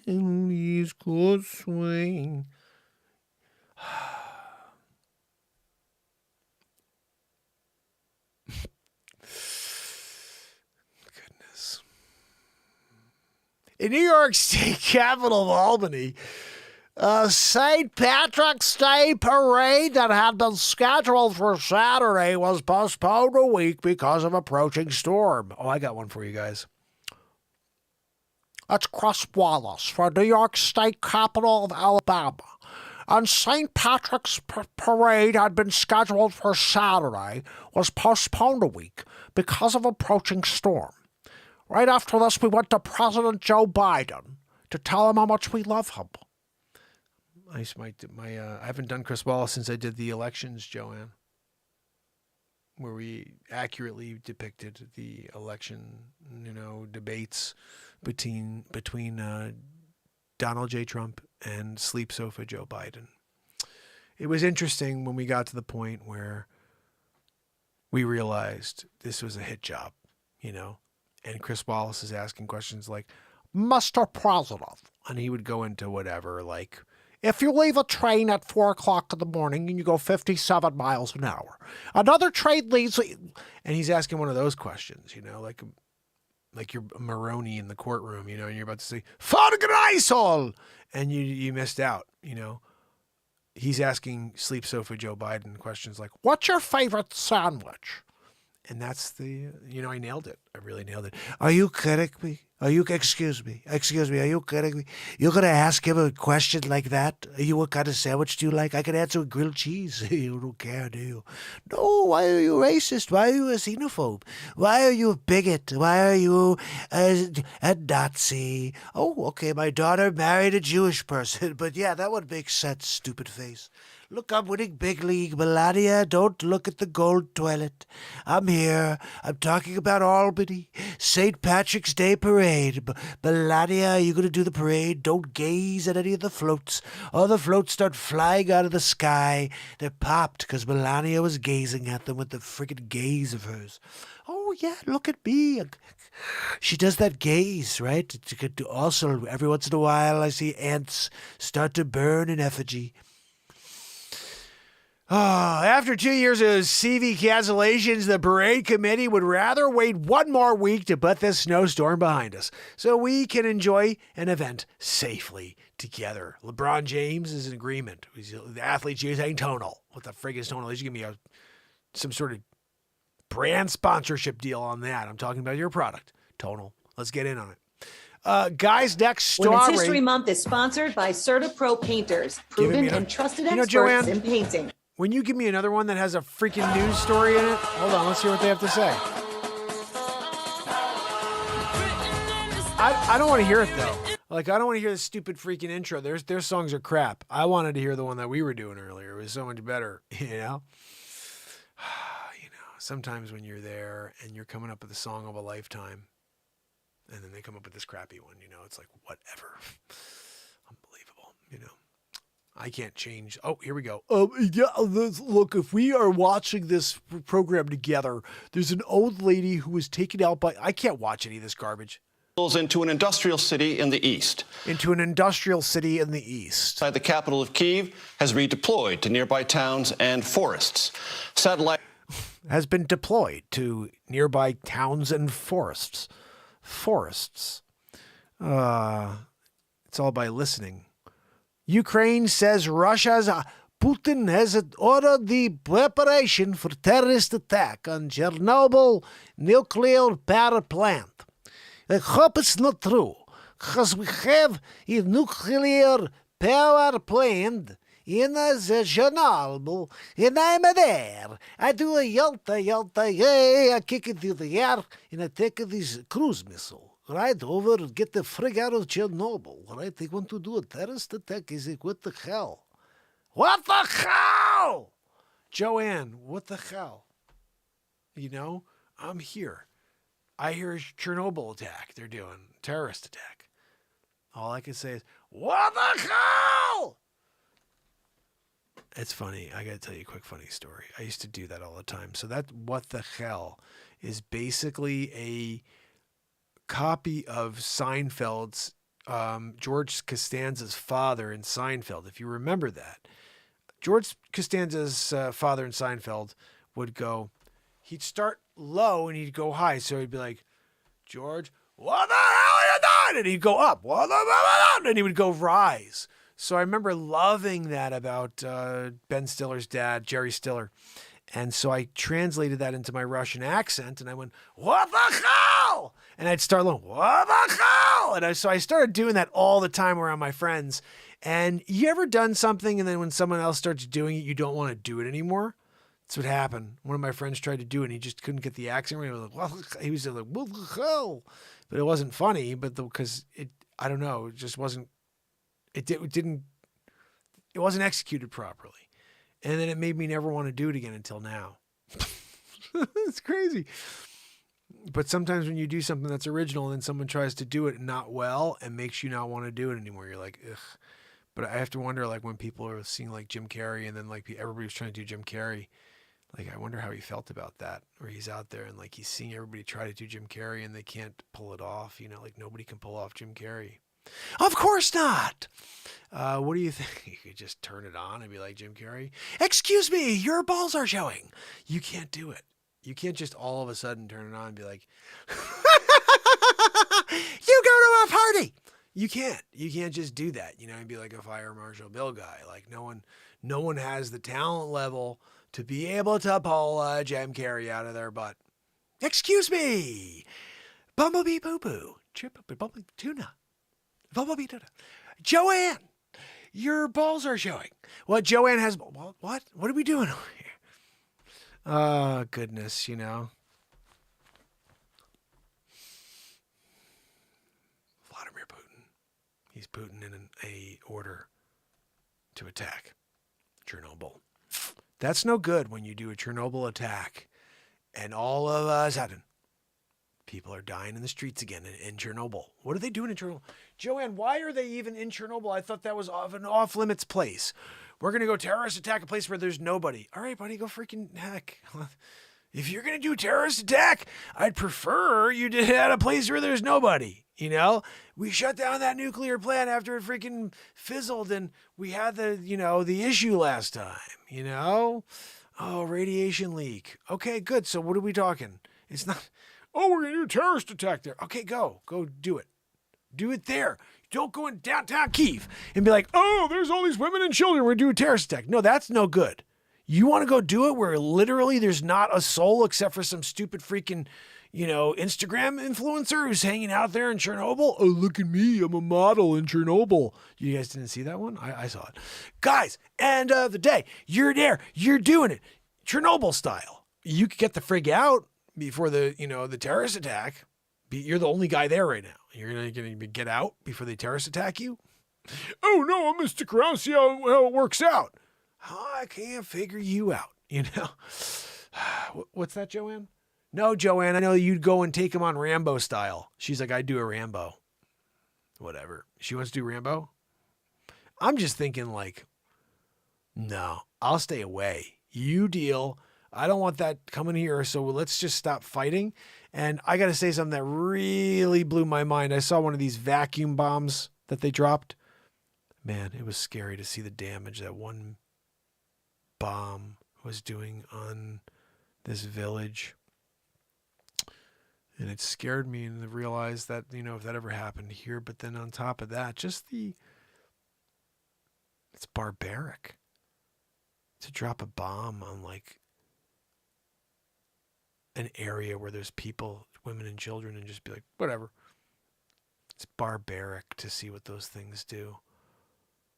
East Coast swing. Goodness. In New York State capital of Albany, St. Patrick's Day parade that had been scheduled for Saturday was postponed a week because of approaching storm. Oh, I got one for you guys. That's Chris Wallace for New York State capital of Alabama. And St. Patrick's parade had been scheduled for Saturday was postponed a week because of approaching storm. Right after this, we went to President Joe Biden to tell him how much we love him. I haven't done Chris Wallace since I did the elections, Joanne, where we accurately depicted the election, debates between Donald J. Trump and Sleep Sofa Joe Biden. It was interesting when we got to the point where we realized this was a hit job, and Chris Wallace is asking questions like, Mr. President, and he would go into whatever, like, if you leave a train at 4 o'clock in the morning and you go 57 miles an hour, another train leaves, and he's asking one of those questions, like you're Maroney in the courtroom, and you're about to say, "Fucking asshole," and you missed out, He's asking Sleep Sofa Joe Biden questions like, "What's your favorite sandwich?" And that's I nailed it. I really nailed it. Are you kidding me? Excuse me, are you kidding me? You're going to ask him a question like that? What kind of sandwich do you like? I can answer with grilled cheese. You don't care, do you? No, why are you racist? Why are you a xenophobe? Why are you a bigot? Why are you a Nazi? Oh, okay, my daughter married a Jewish person. But yeah, that would make sense, stupid face. Look, I'm winning big league. Melania, don't look at the gold toilet. I'm here. I'm talking about Albany. St. Patrick's Day parade. Melania, are you going to do the parade? Don't gaze at any of the floats. All the floats start flying out of the sky. They're popped because Melania was gazing at them with the friggin' gaze of hers. Oh, yeah, look at me. She does that gaze, right? Also, every once in a while, I see ants start to burn in effigy. After 2 years of CV cancellations, the parade committee would rather wait one more week to put this snowstorm behind us so we can enjoy an event safely together. LeBron James is in agreement. The athletes using Tonal. What the frig is Tonal? They should give me some sort of brand sponsorship deal on that. I'm talking about your product, Tonal. Let's get in on it. Guys, next story. Women's History Month is sponsored by CertaPro Painters, proven and trusted experts Joanne, in painting. When you give me another one that has a freaking news story in it, hold on, let's hear what they have to say. I don't want to hear it, though. Like, I don't want to hear the stupid freaking intro. Their songs are crap. I wanted to hear the one that we were doing earlier. It was so much better, Sometimes when you're there and you're coming up with a song of a lifetime, and then they come up with this crappy one, it's like, whatever. Unbelievable, I can't change. Oh, here we go. Look, if we are watching this program together, there's an old lady who was taken out by... I can't watch any of this garbage. Into an industrial city in the east. Into an industrial city in the east. The capital of Kyiv has redeployed to nearby towns and forests. Satellite... has been deployed to nearby towns and forests. Forests. It's all by listening. Ukraine says Russia's Putin has ordered the preparation for terrorist attack on Chernobyl nuclear power plant. I hope it's not true, because we have a nuclear power plant in Chernobyl, and I'm there. I do a yalta, hey, I kick it through the air, and I take this cruise missile. Right over, get the frig out of Chernobyl. Right, they want to do a terrorist attack. Is it what the hell? What the hell? Joanne, what the hell? I'm here. I hear a Chernobyl attack. They're doing terrorist attack. All I can say is, what the hell? It's funny. I got to tell you a quick funny story. I used to do that all the time. So that What the Hell is basically a copy of Seinfeld's, George Costanza's father in Seinfeld. If you remember that. George Costanza's father in Seinfeld would go, he'd start low and he'd go high. So he'd be like, George, what the hell are you doing? And he'd go up, what the hell? And he would go rise. So I remember loving that about Ben Stiller's dad, Jerry Stiller. And so I translated that into my Russian accent and I went, what the hell? And I'd start low, what the hell? And so I started doing that all the time around my friends. And you ever done something and then when someone else starts doing it, you don't want to do it anymore? That's what happened. One of my friends tried to do it and he just couldn't get the accent right. He was like, what the hell? But it wasn't funny, because I don't know, it just wasn't, it wasn't executed properly. And then it made me never want to do it again until now. It's crazy. But sometimes when you do something that's original and then someone tries to do it not well and makes you not want to do it anymore, you're like, ugh. But I have to wonder, like, when people are seeing like Jim Carrey and then like everybody was trying to do Jim Carrey, like, I wonder how he felt about that, where he's out there and like he's seeing everybody try to do Jim Carrey and they can't pull it off. You know, like nobody can pull off Jim Carrey. Of course not. What do you think? You could just turn it on and be like Jim Carrey. Excuse me, your balls are showing. You can't do it. You can't just all of a sudden turn it on and be like, you go to a party. You can't. You can't just do that. You know, and be like a Fire Marshal Bill guy. Like no one has the talent level to be able to pull Jim Carrey out of their butt. Excuse me, bumblebee poo poo, chip bumblebee tuna. Bumblebee tuna. Joanne, your balls are showing. What Joanne has? What? What are we doing over here? Oh, goodness, you know. Vladimir Putin. He's Putin in a order to attack Chernobyl. That's no good when you do a Chernobyl attack and all of a sudden people are dying in the streets again in Chernobyl. What are they doing in Chernobyl? Joanne, why are they even in Chernobyl? I thought that was an off-limits place. We're going to go terrorist attack a place where there's nobody. All right, buddy, go freaking heck. If you're going to do a terrorist attack, I'd prefer you did it at a place where there's nobody. You know, we shut down that nuclear plant after it freaking fizzled and we had the issue last time, you know? Oh, radiation leak. Okay, good. So what are we talking? It's not, oh, we're going to do a terrorist attack there. Okay, go do it. Do it there. Don't go in downtown Kyiv and be like, oh, there's all these women and children. We're going to do a terrorist attack. No, that's no good. You want to go do it where literally there's not a soul except for some stupid freaking, Instagram influencer who's hanging out there in Chernobyl. Oh, look at me. I'm a model in Chernobyl. You guys didn't see that one? I saw it. Guys, end of the day. You're there. You're doing it. Chernobyl style. You could get the frig out before the terrorist attack. You're the only guy there right now. You're going to get out before they terrorist attack you? Oh, no, I'm going to stick around and see how it works out. I can't figure you out, What's that, Joanne? No, Joanne, I know you'd go and take him on Rambo style. She's like, I'd do a Rambo. Whatever. She wants to do Rambo? I'm just thinking like, no, I'll stay away. You deal. I don't want that coming here, so let's just stop fighting. And I got to say something that really blew my mind. I saw one of these vacuum bombs that they dropped. Man, it was scary to see the damage that one bomb was doing on this village. And it scared me and I realized that, if that ever happened here, but then on top of that, it's barbaric to drop a bomb on like an area where there's people, women and children, and just be like, whatever. It's barbaric to see what those things do.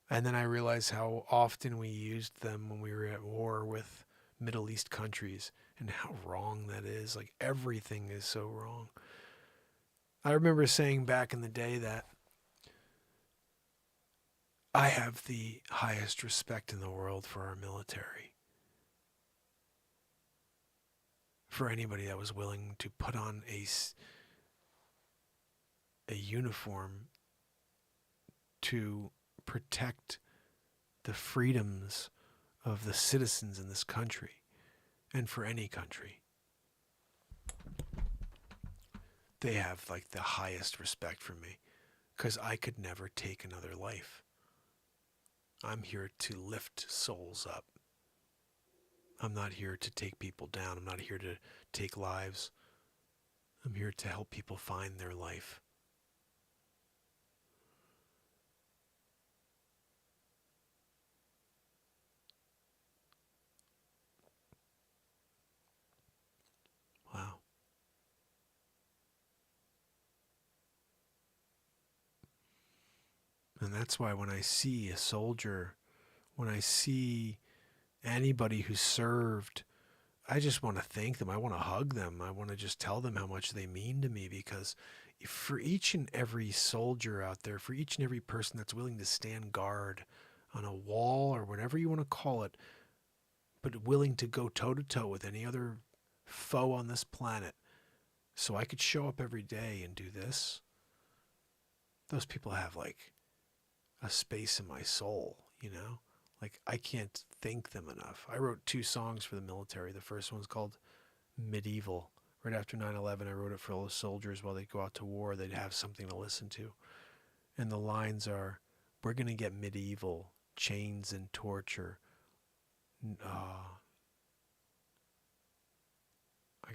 And then I realized how often we used them when we were at war with Middle East countries and how wrong that is. Like everything is so wrong. I remember saying back in the day that I have the highest respect in the world for our military. For anybody that was willing to put on a uniform to protect the freedoms of the citizens in this country, and for any country. They have like the highest respect for me, because I could never take another life. I'm here to lift souls up. I'm not here to take people down. I'm not here to take lives. I'm here to help people find their life. Wow. And that's why when I see a soldier, when I see anybody who served, I just want to thank them. I want to hug them. I want to just tell them how much they mean to me, because for each and every soldier out there, for each and every person that's willing to stand guard on a wall or whatever you want to call it, but willing to go toe-to-toe with any other foe on this planet so I could show up every day and do this, those people have like a space in my soul, you know? Like, I can't thank them enough. I wrote 2 songs for the military. The first one's called Medieval. Right after 9/11, I wrote it for all the soldiers while they'd go out to war. They'd have something to listen to. And the lines are, we're going to get medieval, chains and torture. I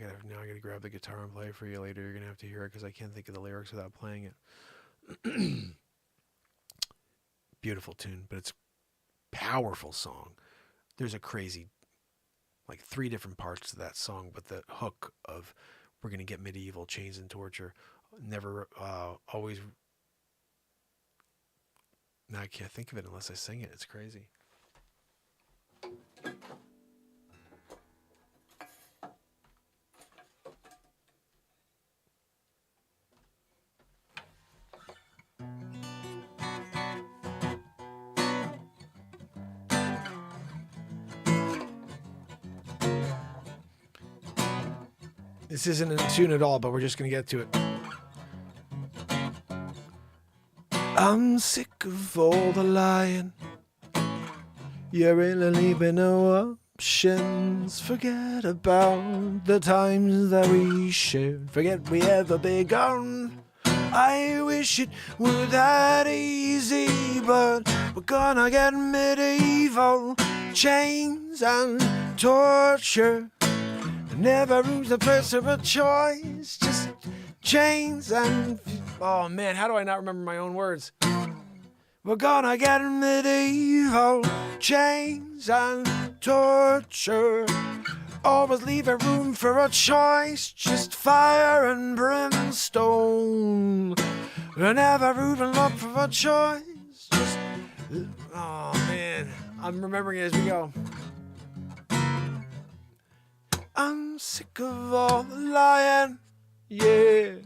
gotta grab the guitar and play it for you later. You're going to have to hear it because I can't think of the lyrics without playing it. Beautiful tune, but it's powerful song. There's a crazy, like 3 different parts to that song, but the hook of we're going to get medieval, chains and torture, never, always, now I can't think of it unless I sing it. It's crazy. This isn't in tune at all, but we're just going to get to it. I'm sick of all the lying. You're really leaving no options. Forget about the times that we shared. Forget we ever begun. I wish it were that easy, but we're gonna get medieval, chains and torture. Never lose the first of a choice, just chains and... Oh man, how do I not remember my own words? We're gonna get medieval, chains and torture. Always leaving room for a choice, just fire and brimstone. Never even look for a choice, just... Oh man, I'm remembering it as we go. I'm sick of all the lying, yeah.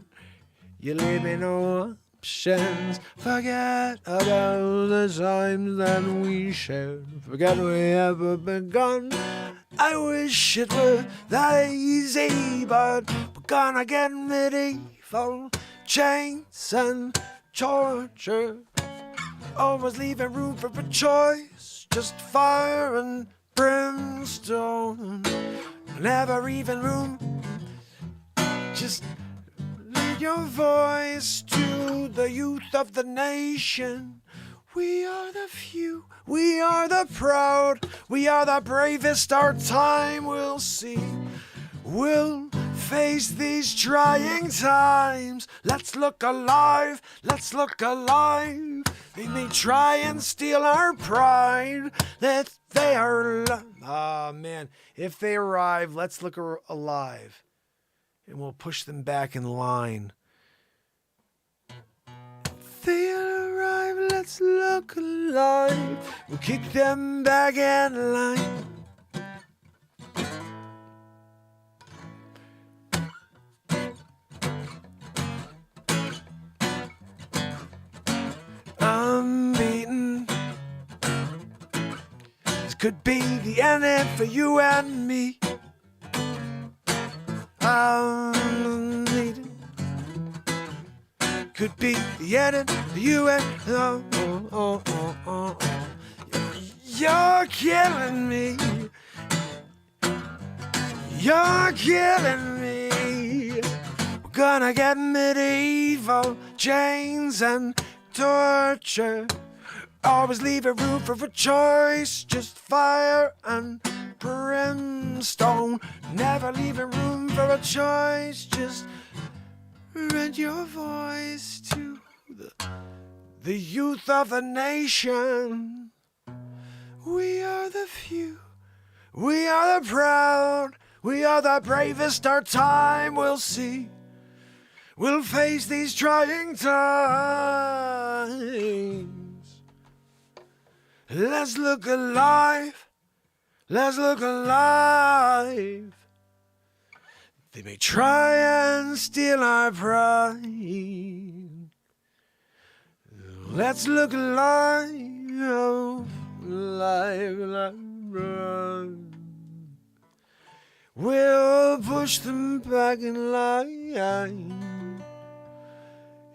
You leave me no options. Forget about the times that we shared. Forget we ever begun. I wish it were that easy, but we're gonna get medieval, chains and torture. Always leaving room for a choice, just fire and brimstone. Never even room, just lead your voice to the youth of the nation. We are the few, we are the proud, we are the bravest our time will see. We'll face these trying times. Let's look alive, let's look alive. They may try and steal our pride. That they are, man, if they arrive, let's look alive. And we'll push them back in line. If they arrive, let's look alive. We'll kick them back in line. I'm beaten. This could be the end for you and me. I'm beaten. Could be the end for you and You're killing me. You're killing me. We're gonna get medieval chains and torture. Always leave a room for a choice. Just fire and brimstone. Never leave a room for a choice. Just rent your voice to the youth of the nation. We are the few. We are the proud. We are the bravest. Our time will see. We'll face these trying times. Let's look alive. Let's look alive. They may try and steal our pride. Let's look alive. Alive. We'll push them back in line.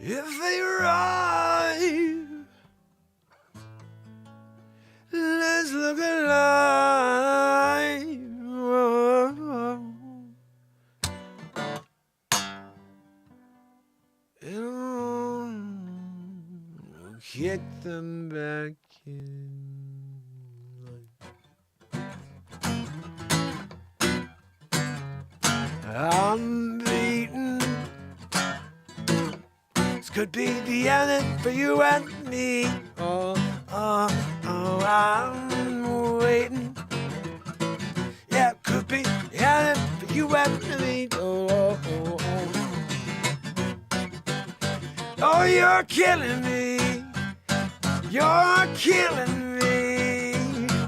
If they arrive, let's look alive. And kick them back in. I'm beaten. This could be the end for you and me. I'm waiting. Yeah, it could be the end for you and me. Oh, you're killing me. You're killing me.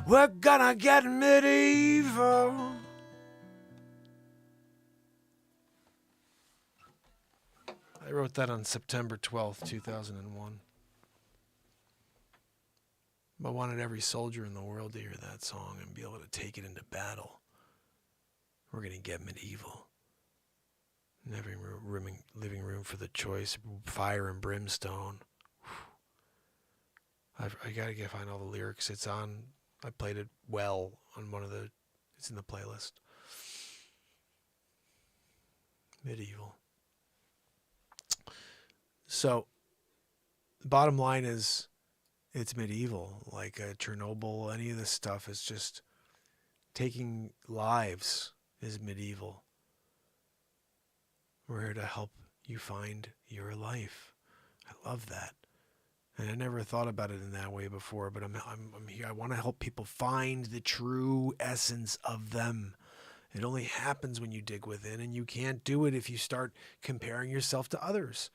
We're gonna get medieval. I wrote that on September 12th, 2001. I wanted every soldier in the world to hear that song and be able to take it into battle. We're going to get medieval. Living room for the choice, fire and brimstone. I got to find all the lyrics. It's on, I played it well on it's in the playlist. Medieval. So, the bottom line is, it's medieval. Like Chernobyl, any of this stuff is just taking lives is medieval. We're here to help you find your life. I love that. And I never thought about it in that way before, but I'm here. I want to help people find the true essence of them. It only happens when you dig within, and you can't do it if you start comparing yourself to others.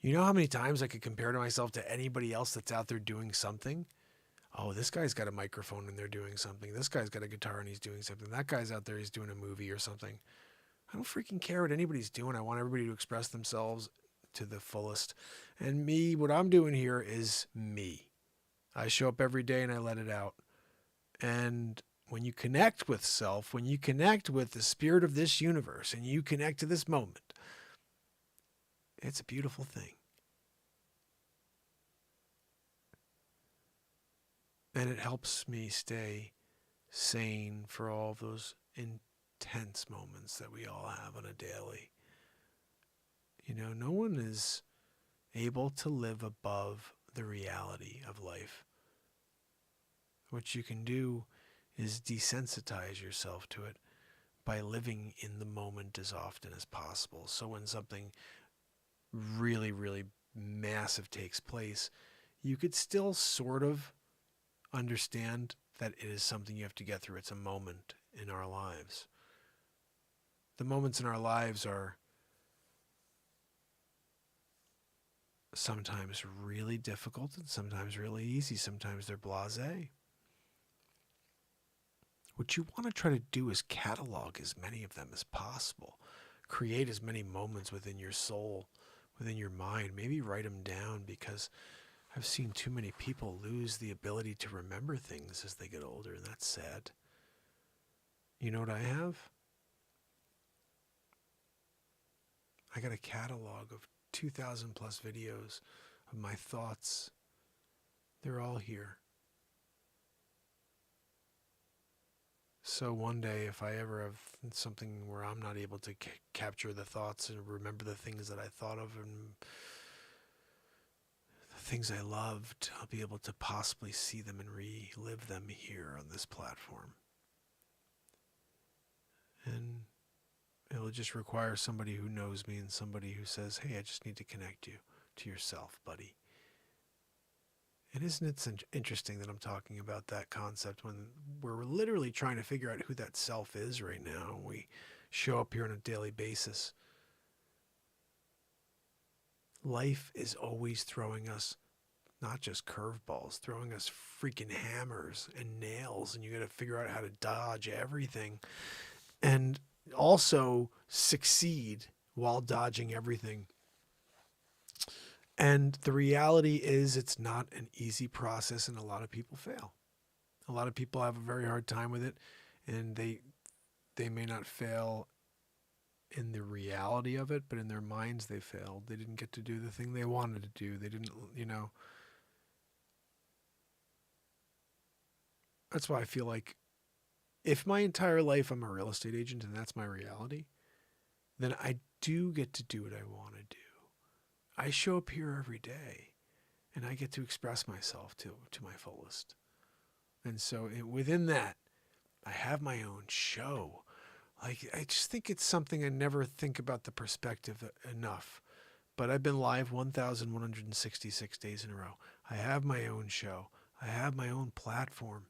You know how many times I could compare to myself to anybody else that's out there doing something? Oh, this guy's got a microphone and they're doing something. This guy's got a guitar and he's doing something. That guy's out there, he's doing a movie or something. I don't freaking care what anybody's doing. I want everybody to express themselves to the fullest. And me, what I'm doing here is me. I show up every day and I let it out. And when you connect with self, when you connect with the spirit of this universe and you connect to this moment, it's a beautiful thing. And it helps me stay sane for all those intense moments that we all have on a daily. You know, no one is able to live above the reality of life. What you can do is desensitize yourself to it by living in the moment as often as possible. So when something really, really massive takes place, you could still sort of understand that it is something you have to get through. It's a moment in our lives. The moments in our lives are sometimes really difficult and sometimes really easy. Sometimes they're blasé. What you want to try to do is catalog as many of them as possible. Create as many moments within your soul, within your mind. Maybe write them down, because I've seen too many people lose the ability to remember things as they get older, and that's sad. You know what I have? I got a catalog of 2,000 plus videos of my thoughts. They're all here. So one day, if I ever have something where I'm not able to capture the thoughts and remember the things that I thought of and the things I loved, I'll be able to possibly see them and relive them here on this platform. And it'll just require somebody who knows me and somebody who says, hey, I just need to connect you to yourself, buddy. And isn't it interesting that I'm talking about that concept when we're literally trying to figure out who that self is right now? We show up here on a daily basis. Life is always throwing us not just curveballs, throwing us freaking hammers and nails, and you got to figure out how to dodge everything and also succeed while dodging everything. And the reality is it's not an easy process, and a lot of people fail. A lot of people have a very hard time with it, and they may not fail in the reality of it, but in their minds they failed. They didn't get to do the thing they wanted to do. They didn't, That's why I feel like if my entire life I'm a real estate agent and that's my reality, then I do get to do what I want to do. I show up here every day and I get to express myself to my fullest. And so within that, I have my own show. Like, I just think it's something I never think about the perspective enough. But I've been live 1,166 days in a row. I have my own show. I have my own platform.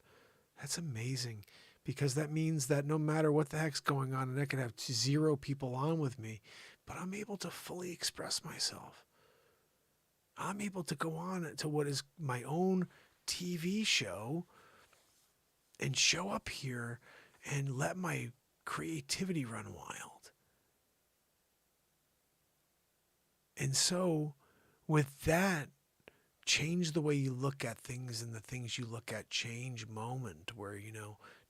That's amazing, because that means that no matter what the heck's going on, and I can have 0 people on with me, but I'm able to fully express myself. I'm able to go on to what is my own TV show and show up here and let my creativity run wild. And so with that, change the way you look at things, and the things you look at change moment where,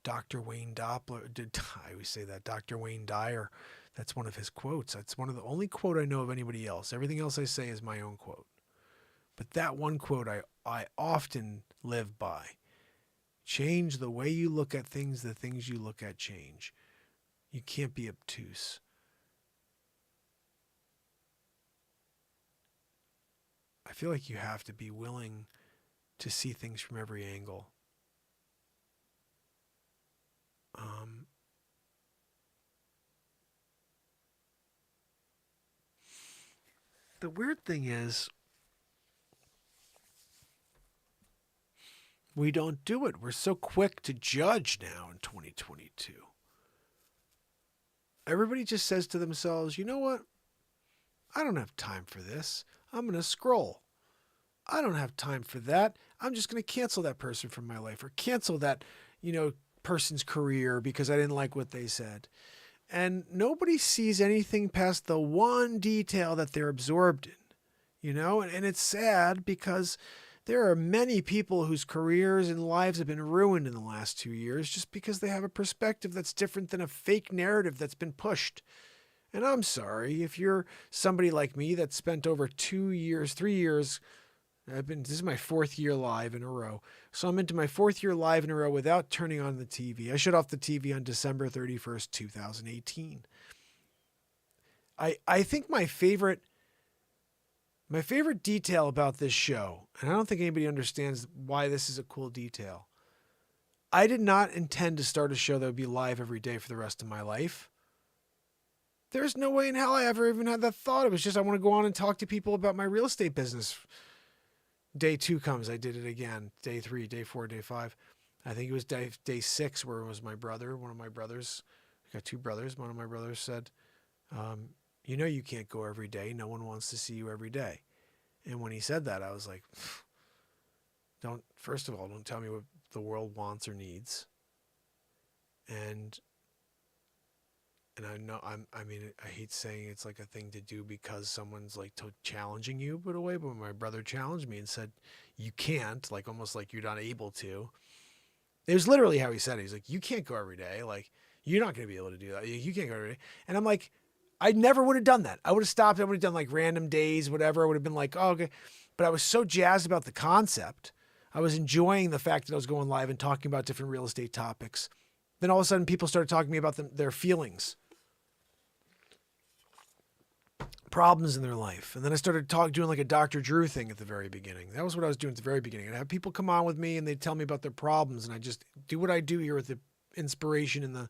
Dr. Wayne Doppler did, I always say that, Dr. Wayne Dyer, that's one of his quotes. That's one of the only quote I know of anybody else. Everything else I say is my own quote. But that one quote I often live by. Change the way you look at things, the things you look at change. You can't be obtuse. I feel like you have to be willing to see things from every angle. The weird thing is, we don't do it. We're so quick to judge now in 2022. Everybody just says to themselves, you know what? I don't have time for this. I'm going to scroll. I don't have time for that. I'm just going to cancel that person from my life, or cancel that, person's career because I didn't like what they said. And nobody sees anything past the one detail that they're absorbed in, and it's sad because there are many people whose careers and lives have been ruined in the last 2 years just because they have a perspective that's different than a fake narrative that's been pushed. And I'm sorry if you're somebody like me that spent over 3 years. This is my 4th year live in a row. So I'm into my 4th year live in a row without turning on the TV. I shut off the TV on December 31st, 2018. I think my favorite detail about this show, and I don't think anybody understands why this is a cool detail. I did not intend to start a show that would be live every day for the rest of my life. There's no way in hell I ever even had that thought. It was just, I want to go on and talk to people about my real estate business. Day 2 comes, I did it again. Day 3, day 4, day 5. I think it was day 6 where it was my brother, one of my brothers. I got 2 brothers. One of my brothers said, you can't go every day. No one wants to see you every day. And when he said that, I was like, first of all, don't tell me what the world wants or needs. And I know, I hate saying it's like a thing to do because someone's like challenging you, but my brother challenged me and said, you can't, like almost like you're not able to. It was literally how he said it. He's like, you can't go every day. Like, you're not going to be able to do that. You can't go every day. And I'm like, I never would have done that. I would have stopped. I would have done like random days, whatever. I would have been like, oh, okay. But I was so jazzed about the concept. I was enjoying the fact that I was going live and talking about different real estate topics Then all of a sudden people started talking to me about their feelings, problems in their life. And then I started doing like a Dr. Drew thing at the very beginning. That was what I was doing at the very beginning. I'd have people come on with me and they'd tell me about their problems. And I just do what I do here with the inspiration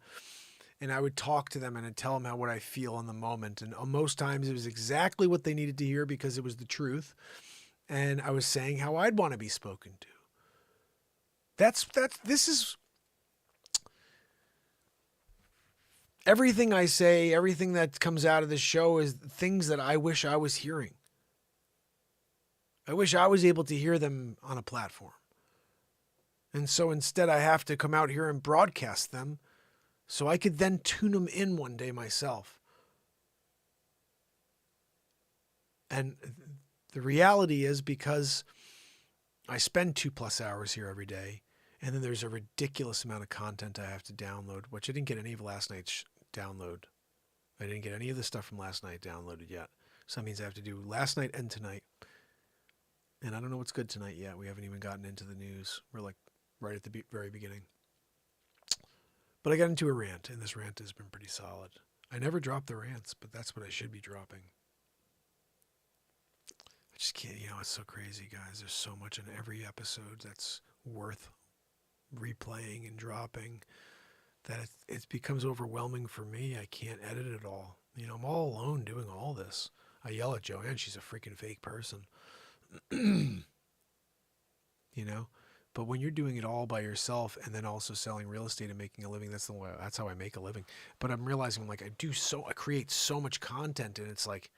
and I would talk to them and I'd tell them what I feel in the moment. And most times it was exactly what they needed to hear because it was the truth. And I was saying how I'd want to be spoken to. This is everything I say, everything that comes out of this show is things that I wish I was hearing. I wish I was able to hear them on a platform. And so instead I have to come out here and broadcast them so I could then tune them in one day myself. And the reality is because I spend 2+ hours here every day, and then there's a ridiculous amount of content I have to download, which I didn't get any of last night's download. I didn't get any of the stuff from last night downloaded yet. So that means I have to do last night and tonight. And I don't know what's good tonight yet. We haven't even gotten into the news. We're like right at the very beginning. But I got into a rant, and this rant has been pretty solid. I never drop the rants, but that's what I should be dropping. I just can't, it's so crazy, guys. There's so much in every episode that's worth replaying and dropping that it becomes overwhelming for me. I can't edit it all. I'm all alone doing all this. I yell at Joanne. She's a freaking fake person. But when you're doing it all by yourself and then also selling real estate and making a living, that's how I make a living. But I'm realizing I create so much content and it's like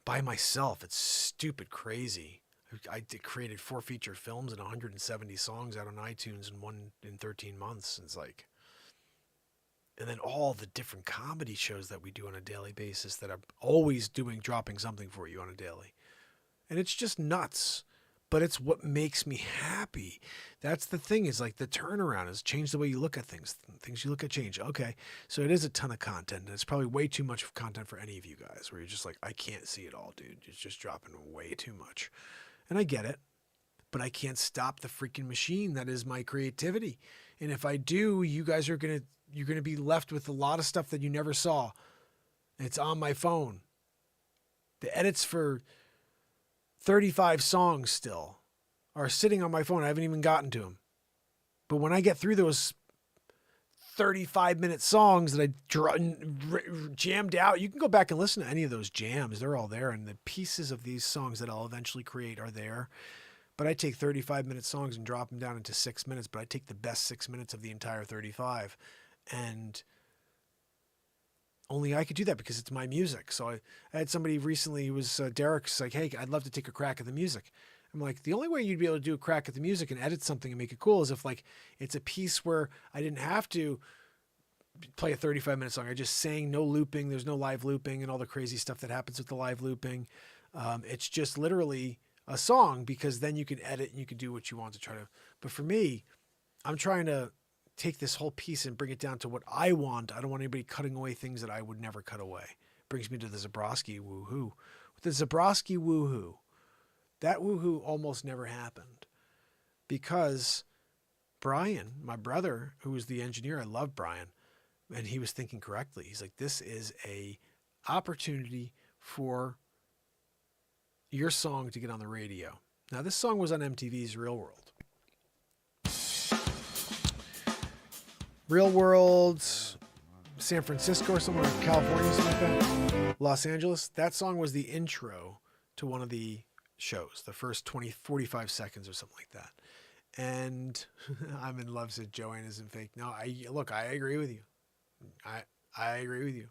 by myself, it's stupid crazy. I created 4 feature films and 170 songs out on iTunes and one in 13 months. It's like, and then all the different comedy shows that we do on a daily basis that are always dropping something for you on a daily. And it's just nuts, but it's what makes me happy. That's the thing, is like the turnaround has changed the way you look at things. Things you look at change. Okay, so it is a ton of content, and it's probably way too much content for any of you guys, where you're just like, I can't see it all, dude. It's just dropping way too much. And I get it, but I can't stop the freaking machine that is my creativity. And if I do, you guys you're gonna be left with a lot of stuff that you never saw. It's on my phone. The edits for 35 songs still are sitting on my phone. I haven't even gotten to them. But when I get through those 35-minute songs that I jammed out, you can go back and listen to any of those jams. They're all there. And the pieces of these songs that I'll eventually create are there. But I take 35-minute songs and drop them down into 6 minutes. But I take the best 6 minutes of the entire 35. And only I could do that because it's my music. So I had somebody recently who was Derek's like, hey, I'd love to take a crack at the music. I'm like, the only way you'd be able to do a crack at the music and edit something and make it cool is if like it's a piece where I didn't have to play a 35-minute song. I just sang, no looping. There's no live looping and all the crazy stuff that happens with the live looping. It's just literally a song, because then you can edit and you can do what you want to try to. But for me, I'm trying to take this whole piece and bring it down to what I want. I don't want anybody cutting away things that I would never cut away. Brings me to the Zabrowski woohoo. With the Zabrowski woohoo, that woohoo almost never happened because Brian, my brother, who was the engineer, I love Brian, and he was thinking correctly. He's like, this is a opportunity for your song to get on the radio. Now, this song was on MTV's Real World. Real World, San Francisco or somewhere, California, something like that. Los Angeles. That song was the intro to one of the shows, the first 45 seconds or something like that. And I'm in love, said Joanne isn't fake. No, I agree with you. I agree with you.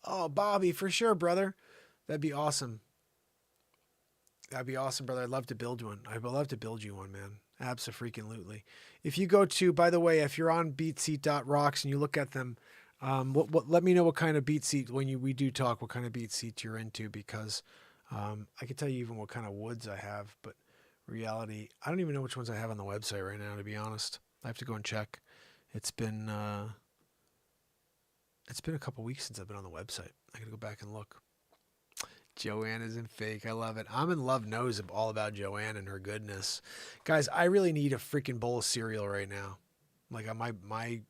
Oh, Bobby, for sure, brother. That'd be awesome. That'd be awesome, brother. I'd love to build one. I'd love to build you one, man. Abso-freaking-lutely. If you go to, by the way, if you're on beatseat.rocks and you look at them, let me know what kind of beat seat, when we do talk, what kind of beat seat you're into, because I can tell you even what kind of woods I have, but reality, I don't even know which ones I have on the website right now, to be honest. I have to go and check. It's been a couple weeks since I've been on the website. I gotta go back and look. Joanne isn't fake. I love it. I'm in love knows all about Joanne and her goodness. Guys, I really need a freaking bowl of cereal right now. Like my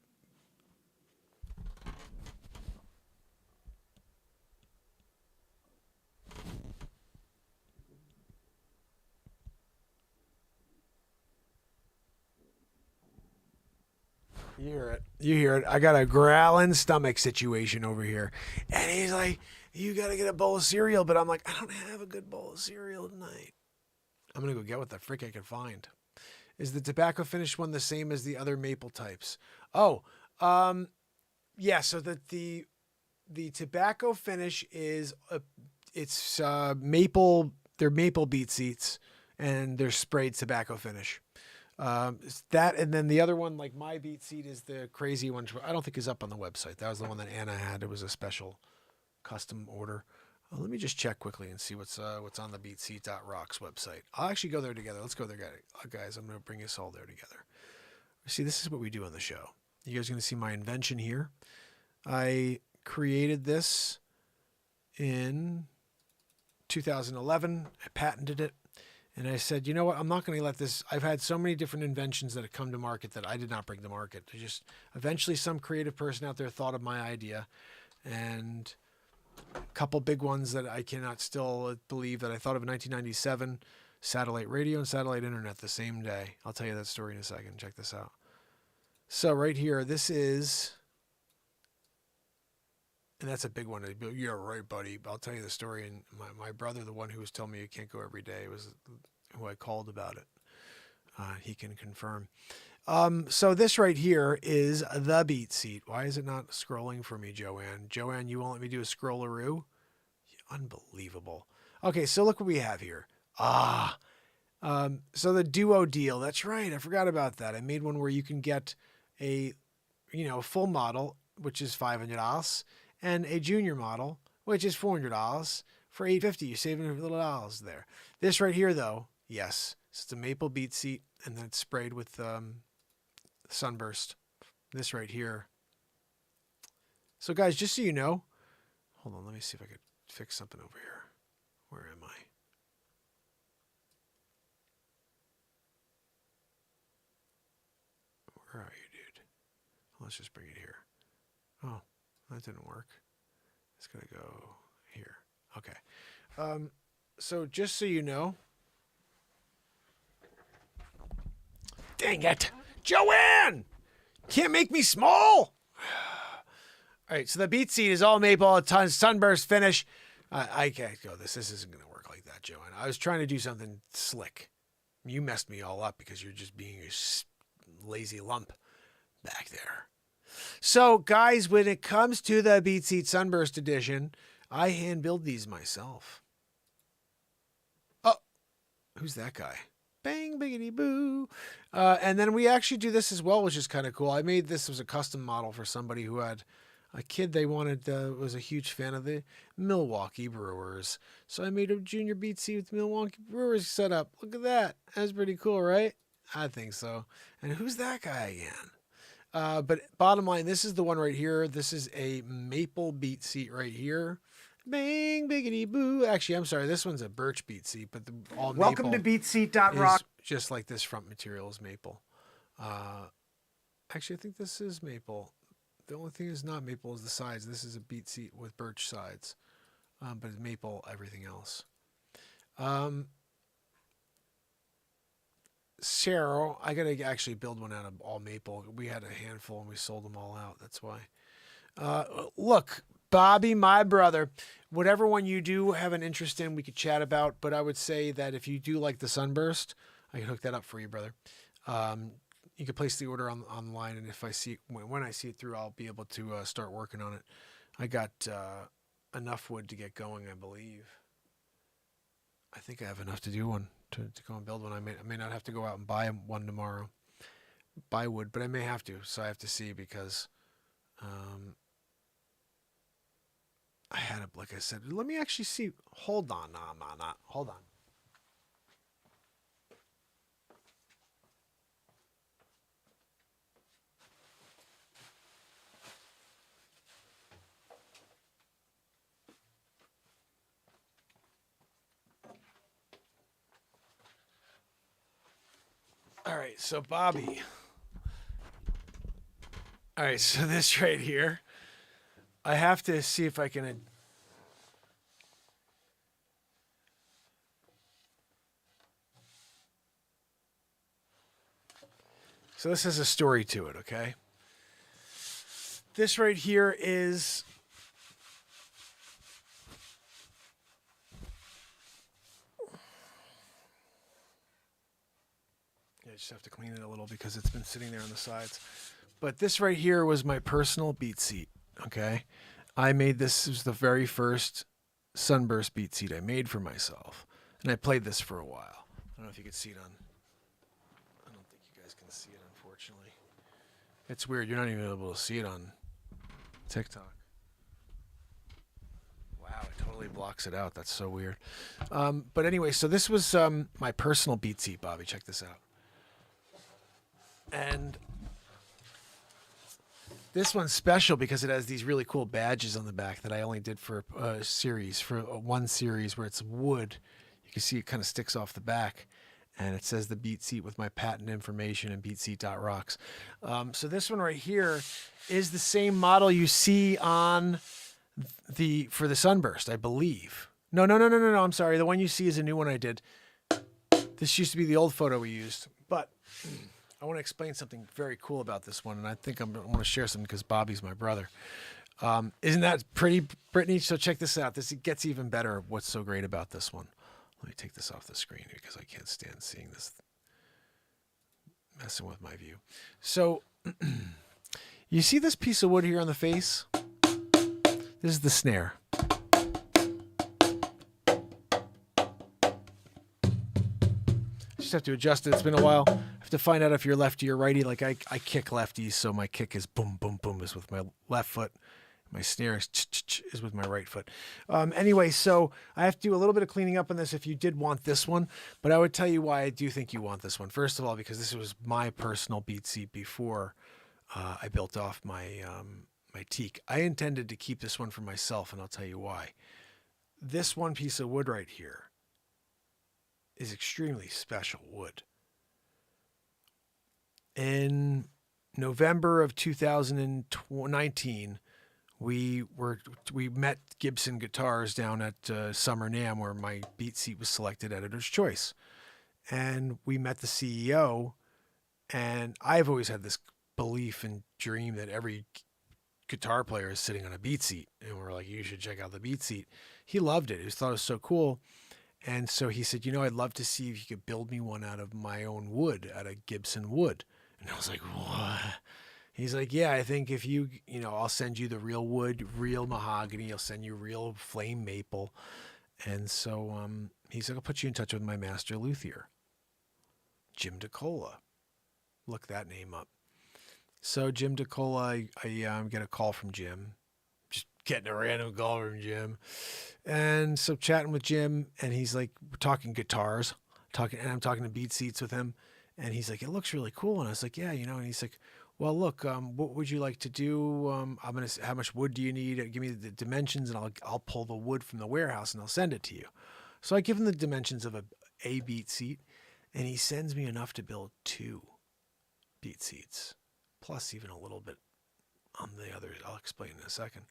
You hear it. You hear it. I got a growling stomach situation over here. And he's like, you got to get a bowl of cereal. But I'm like, I don't have a good bowl of cereal tonight. I'm going to go get what the frick I can find. Is the tobacco finish one the same as the other maple types? Oh, yeah. So that the tobacco finish is, it's maple, they're maple beet seeds and they're sprayed tobacco finish. That, and then the other one, like my beet seed, is the crazy one. I don't think is up on the website. That was the one that Anna had. It was a special custom order. Let me just check quickly and see what's on the beetseed.rocks website. I'll actually go there together. Let's go there, guys. I'm going to bring us all there together. See, this is what we do on the show. You guys are going to see my invention here. I created this in 2011. I patented it. And I said, you know what? I'm not going to let this. I've had so many different inventions that have come to market that I did not bring to market. Just eventually some creative person out there thought of my idea, and a couple big ones that I cannot still believe that I thought of in 1997, satellite radio and satellite internet the same day. I'll tell you that story in a second. Check this out. So right here, this is, and that's a big one. Yeah, right, buddy. I'll tell you the story. And my brother, the one who was telling me you can't go every day, was who I called about it. He can confirm. So this right here is the beet seat. Why is it not scrolling for me, Joanne? Joanne, you won't let me do a scrolleroo? Unbelievable. Okay, so look what we have here. So the duo deal. That's right. I forgot about that. I made one where you can get a full model, which is $500. And a junior model, which is $400 for $850. You're saving a little dollars there. This right here, though, yes, it's a maple beet seat, and then it's sprayed with sunburst. This right here. So, guys, just so you know, hold on, let me see if I could fix something over here. Where am I? Where are you, dude? Let's just bring it here. Oh. That didn't work. It's going to go here. Okay. So just so you know. Dang it. Joanne! Can't make me small! All right, so the beet seed is all maple, a ton sunburst finish. I can't go this. This isn't going to work like that, Joanne. I was trying to do something slick. You messed me all up because you're just being a lazy lump back there. So, guys, when it comes to the Beet Seed Sunburst Edition, I hand build these myself. Oh, who's that guy? Bang, biggity boo. And then we actually do this as well, which is kind of cool. I made this as a custom model for somebody who had a kid they wanted, was a huge fan of the Milwaukee Brewers. So I made a junior Beet Seed with Milwaukee Brewers set up. Look at that. That's pretty cool, right? I think so. And who's that guy again? But bottom line, this is the one right here. This is a maple beet seat right here. Bang, biggity boo. Actually, I'm sorry. This one's a birch beet seat, but all Welcome to beetseat.rock. Just like this front material is maple. Actually, I think this is maple. The only thing is not maple is the sides. This is a beet seat with birch sides. But it's maple, everything else. Cheryl, I got to actually build one out of all maple. We had a handful and we sold them all out. That's why. Look, Bobby, my brother, whatever one you do have an interest in, we could chat about. But I would say that if you do like the sunburst, I can hook that up for you, brother. You can place the order online, and if I see when I see it through, I'll be able to start working on it. I got enough wood to get going, I believe. I think I have enough to do one. To go and build one. I may not have to go out and buy one tomorrow. Buy wood, but I may have to. So I have to see because I had it, like I said. Let me actually see. Hold on. Nah. Hold on. All right, so Bobby. All right, so this right here, I have to see if I can. So this has a story to it, okay? This right here is. I just have to clean it a little because it's been sitting there on the sides. But this right here was my personal beat seat, okay? I made this, was the very first Sunburst beat seat I made for myself. And I played this for a while. I don't know if you can see it on, I don't think you guys can see it, unfortunately. It's weird, you're not even able to see it on TikTok. Wow, it totally blocks it out. That's so weird. But anyway, so this was my personal beat seat, Bobby. Check this out. And this one's special because it has these really cool badges on the back that I only did for a series, for one series where it's wood. You can see it kind of sticks off the back, and it says the beat seat with my patent information and beatseat.rocks. So this one right here is the same model you see on for the Sunburst, I believe. No, I'm sorry. The one you see is a new one I did. This used to be the old photo we used, but I want to explain something very cool about this one, and I think I want to share something because Bobby's my brother. Isn't that pretty, Brittany? So check this out. This gets even better. What's so great about this one? Let me take this off the screen because I can't stand seeing this messing with my view. So you see this piece of wood here on the face? This is the snare. Just have to adjust it. It's been a while. I have to find out if you're lefty or righty. Like I kick lefties, so my kick is boom, boom, boom is with my left foot. My snare is with my right foot. Anyway, so I have to do a little bit of cleaning up on this if you did want this one, but I would tell you why I do think you want this one. First of all, because this was my personal beat seat before I built off my my teak. I intended to keep this one for myself, and I'll tell you why. This one piece of wood right here is extremely special wood. In November of 2019, we met Gibson Guitars down at Summer NAMM, where my beat seat was selected Editor's Choice. And we met the CEO, and I've always had this belief and dream that every guitar player is sitting on a beat seat. And we're like, you should check out the beat seat. He loved it. He thought it was so cool. And so he said, I'd love to see if you could build me one out of my own wood, out of Gibson wood. And I was like, what? He's like, yeah, I think if I'll send you the real wood, real mahogany. I'll send you real flame maple. And so he's like, I'll put you in touch with my master luthier, Jim DeCola. Look that name up. So Jim DeCola, I get a call from Jim. Just getting a random call from Jim. And so chatting with Jim, and he's like, we're talking guitars, and I'm talking to beat seats with him. And he's like, it looks really cool. And I was like, yeah, and he's like, well, look, what would you like to do? How much wood do you need? Give me the dimensions, and I'll pull the wood from the warehouse and I'll send it to you. So I give him the dimensions of a beat seat, and he sends me enough to build 2 beat seats, plus even a little bit on the other. I'll explain in a second.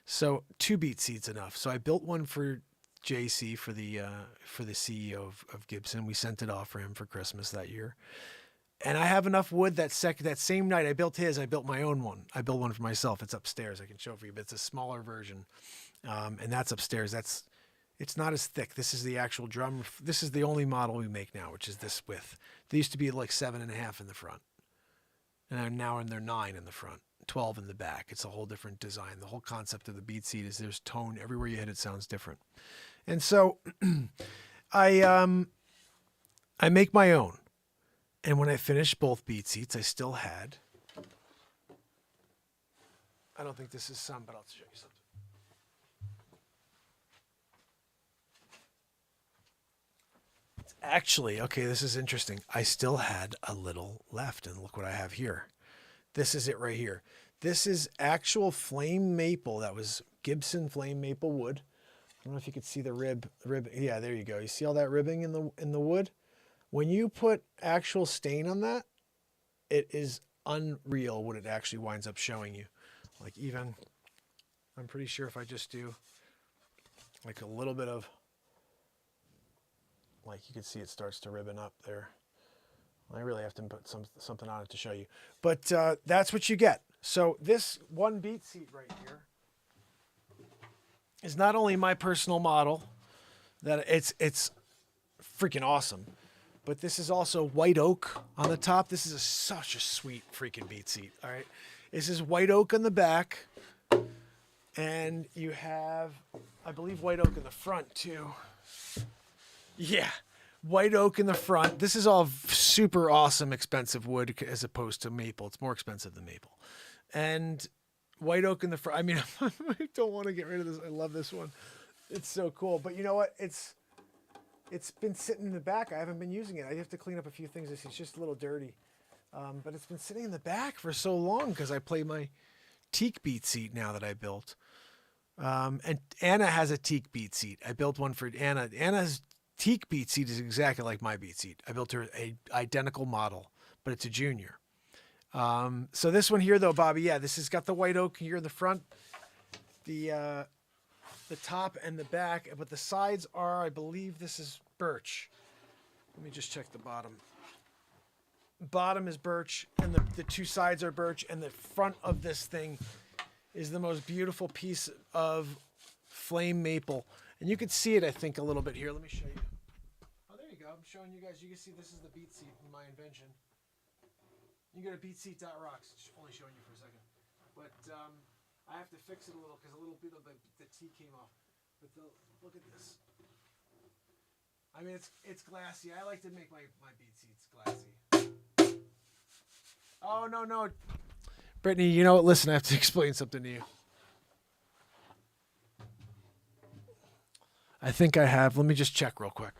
So 2 beat seats enough. So I built one for JC, for the CEO of Gibson. We sent it off for him for Christmas that year. And I have enough wood that same night I built his, I built my own one. I built one for myself. It's upstairs. I can show it for you, but it's a smaller version. And that's upstairs. It's not as thick. This is the actual drum. This is the only model we make now, which is this width. They used to be like 7.5 in the front. And now they're 9 in the front, 12 in the back. It's a whole different design. The whole concept of the beat seat is there's tone. Everywhere you hit it sounds different. And so I make my own. And when I finished both beat seats, I still had, I don't think this is some, but I'll show you something. It's actually, okay, this is interesting. I still had a little left, and look what I have here. This is it right here. This is actual flame maple. That was Gibson flame maple wood. I don't know if you could see the rib. Yeah, there you go. You see all that ribbing in the wood? When you put actual stain on that, it is unreal what it actually winds up showing you. Like even, I'm pretty sure if I just do like a little bit of, like you can see it starts to ribbon up there. I really have to put something on it to show you. But that's what you get. So this one beat seat right here is not only my personal model, that it's freaking awesome, but this is also white oak on the top. This is such a sweet freaking beat seat. All right. This is white oak on the back. And you have, I believe, white oak in the front too. Yeah. White oak in the front. This is all super awesome, expensive wood as opposed to maple. It's more expensive than maple. And white oak in the front. I mean, I don't want to get rid of this. I love this one. It's so cool. But you know what? It's been sitting in the back. I haven't been using it. I have to clean up a few things. It's just a little dirty. But it's been sitting in the back for so long because I play my teak beat seat now that I built. And Anna has a teak beat seat. I built one for Anna. Anna's teak beat seat is exactly like my beat seat. I built her a identical model, but it's a junior. So this one here though, Bobby, yeah, this has got the white oak here in the front, the top and the back, but the sides are, I believe this is birch. Let me just check the bottom. Bottom is birch and the two sides are birch, and the front of this thing is the most beautiful piece of flame maple. And you can see it, I think, a little bit here. Let me show you. Oh, there you go. I'm showing you guys. You can see this is the beat seat in my invention. You can go to beatseat.rocks. It's only showing you for a second. But I have to fix it a little because a little bit of the T came off. But look at this. I mean, it's glassy. I like to make my beat seats glassy. Oh, no. Brittany, you know what? Listen, I have to explain something to you. I think I have. Let me just check real quick.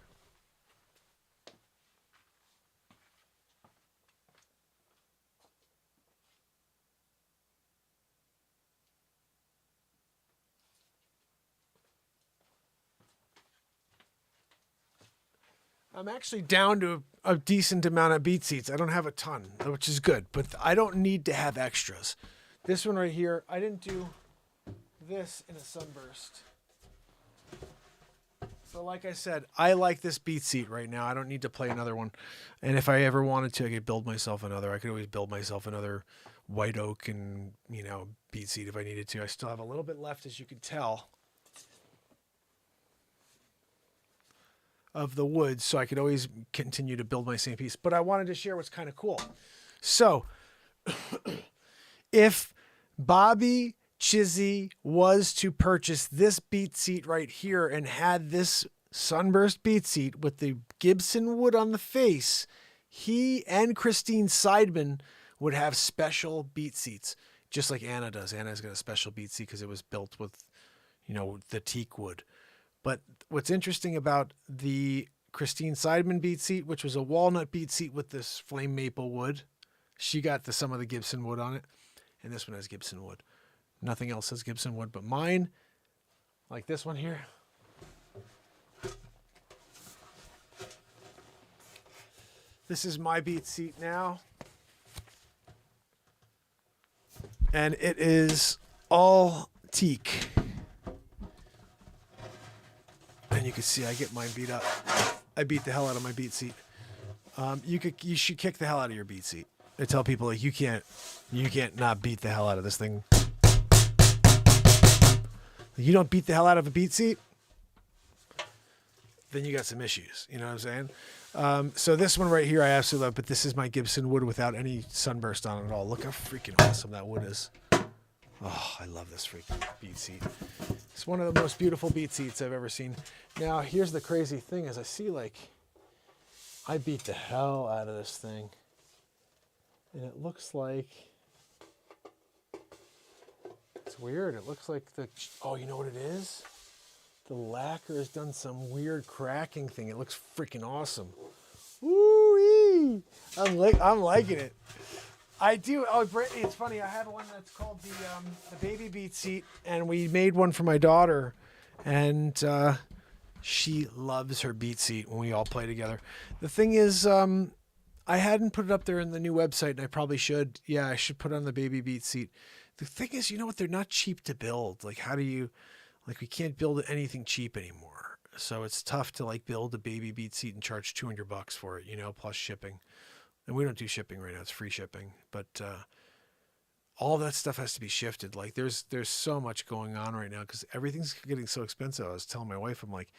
I'm actually down to a decent amount of beat seats. I don't have a ton, which is good, but I don't need to have extras. This one right here, I didn't do this in a sunburst. So like I said, I like this beat seat right now. I don't need to play another one. And if I ever wanted to, I could build myself another. I could always build myself another white oak and, beat seat if I needed to. I still have a little bit left, as you can tell, of the wood, so I could always continue to build my same piece. But I wanted to share what's kind of cool. So if Bobby Chizzy was to purchase this beat seat right here and had this sunburst beat seat with the Gibson wood on the face, he and Christine Seidman would have special beat seats, just like Anna does. Anna's got a special beat seat because it was built with, the teak wood. But what's interesting about the Christine Seidman beat seat, which was a walnut beat seat with this flame maple wood, she got some of the Gibson wood on it, and this one has Gibson wood. Nothing else has Gibson wood, but mine, like this one here, this is my beat seat now, and it is all teak. And you can see I get mine beat up. I beat the hell out of my beat seat. You should kick the hell out of your beat seat. I tell people, like, you can't not beat the hell out of this thing. You don't beat the hell out of a beat seat, then you got some issues. You know what I'm saying? So this one right here I absolutely love, but this is my Gibson wood without any sunburst on it at all. Look how freaking awesome that wood is. Oh, I love this freaking beat seat. It's one of the most beautiful beat seats I've ever seen. Now, here's the crazy thing is I see, I beat the hell out of this thing. And it looks like, it's weird. It looks like you know what it is? The lacquer has done some weird cracking thing. It looks freaking awesome. Woo-wee! I'm liking it. I do. Oh, Brittany, it's funny. I have one that's called the baby beat seat, and we made one for my daughter. And She loves her beat seat when we all play together. The thing is, I hadn't put it up there in the new website, and I probably should. Yeah, I should put it on the baby beat seat. The thing is, you know what? They're not cheap to build. Like, how do you, like, we can't build anything cheap anymore. So it's tough to like build a baby beat seat and charge $200 for it, you know, plus shipping. And we don't do shipping right now. It's free shipping. But all that stuff has to be shifted. Like there's so much going on right now because everything's getting so expensive. I was telling my wife, I'm like,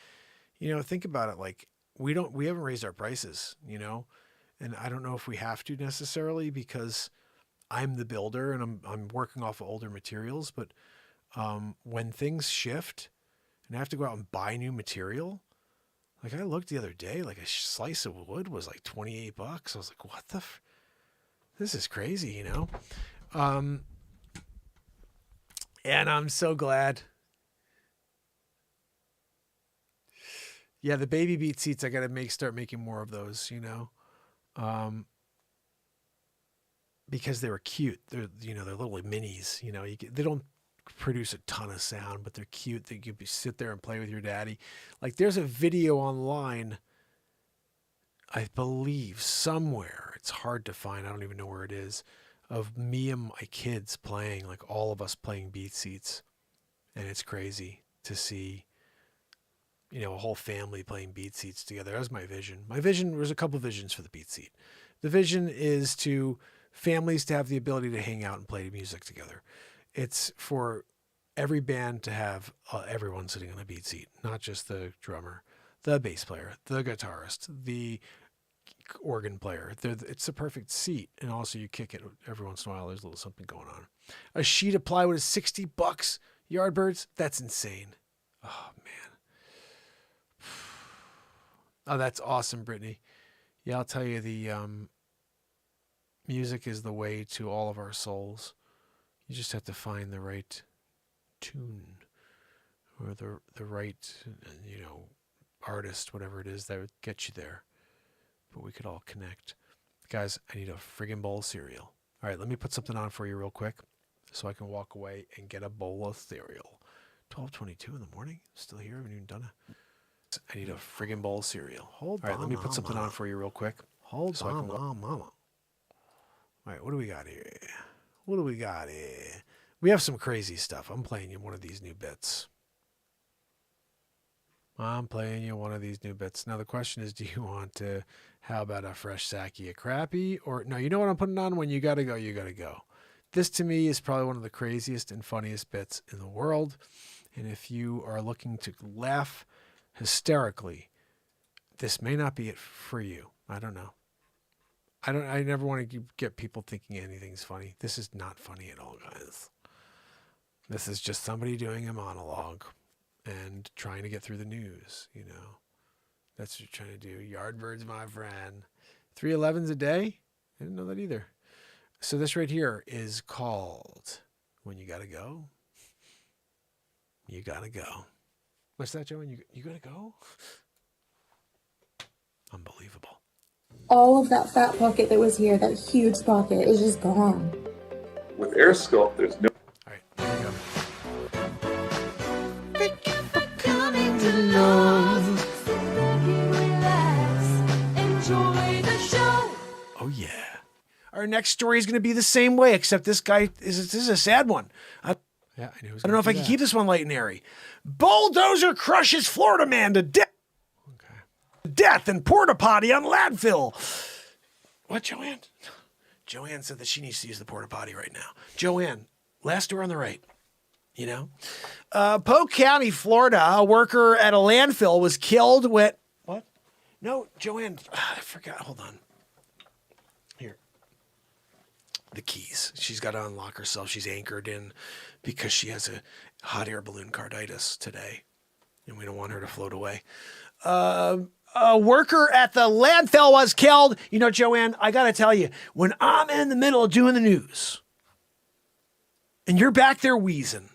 you know, think about it. Like we haven't raised our prices, you know, and I don't know if we have to necessarily because I'm the builder and I'm working off of older materials. But when things shift and I have to go out and buy new material, like I looked the other day, like a slice of wood was like $28. I was like, what the, this is crazy, you know? And I'm so glad. Yeah, the baby beat seats, I got to start making more of those, you know? Because they were cute. They're, you know, they're little minis, you know, they don't produce a ton of sound, but they're cute. They could sit there and play with your daddy. Like there's a video online, I believe somewhere, it's hard to find. I don't even know where it is, of me and my kids playing, like all of us playing beat seats. And it's crazy to see, you know, a whole family playing beat seats together. That was my vision. My vision, there's a couple visions for the beat seat. The vision is to families to have the ability to hang out and play music together. It's for every band to have everyone sitting on a beat seat, not just the drummer, the bass player, the guitarist, the organ player. It's the perfect seat. And also you kick it every once in a while. There's a little something going on. A sheet of plywood is $60. Yardbirds. That's insane. Oh man. Oh, that's awesome, Brittany. Yeah, I'll tell you, the music is the way to all of our souls. You just have to find the right tune or the right, you know, artist, whatever it is that would get you there. But we could all connect. Guys, I need a friggin' bowl of cereal. All right, let me put something on for you real quick so I can walk away and get a bowl of cereal. 12:22 in the morning? Still here? I haven't even done it. I need a friggin' bowl of cereal. Hold on. All right, let me put something on for you real quick. Hold on, mama. All right, what do we got here? What do we got here? We have some crazy stuff. I'm playing you one of these new bits. Now, the question is, do you want to, how about a fresh Saki of crappy? Or, no, you know what I'm putting on? When you gotta go, you gotta go. This, to me, is probably one of the craziest and funniest bits in the world. And if you are looking to laugh hysterically, this may not be it for you. I don't know. I never want to get people thinking anything's funny. This is not funny at all, guys. This is just somebody doing a monologue and trying to get through the news, you know. That's what you're trying to do. Yardbirds, my friend. 311s a day? I didn't know that either. So this right here is called When You Gotta Go. You gotta go. What's that, Joe? You gotta go? Unbelievable. All of that fat pocket that was here, that huge pocket, is just gone. With air sculpt, there's no. All right, here we go. Thank you for coming to love. Sit back and relax. Enjoy the show. Oh yeah. Our next story is going to be the same way, except this is a sad one. Yeah, I knew. I don't know if I can keep this one light and airy. Bulldozer crushes Florida man to death. Death and porta potty on landfill. What, Joanne? Joanne said that she needs to use the porta potty right now. Joanne, last door on the right. You know? Polk County, Florida, a worker at a landfill was killed with... What? No, Joanne, I forgot. Hold on. Here. The keys. She's got to unlock herself. She's anchored in because she has a hot air balloon carditis today. And we don't want her to float away. A worker at the landfill was killed. You know, Joanne, I got to tell you, when I'm in the middle of doing the news and you're back there wheezing,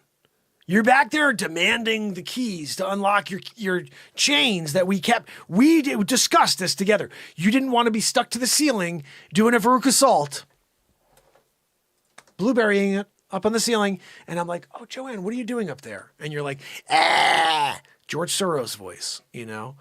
you're back there demanding the keys to unlock your chains that we discussed this together. You didn't want to be stuck to the ceiling doing a Veruca Salt, blueberrying it up on the ceiling. And I'm like, oh, Joanne, what are you doing up there? And you're like, George Soros voice, you know?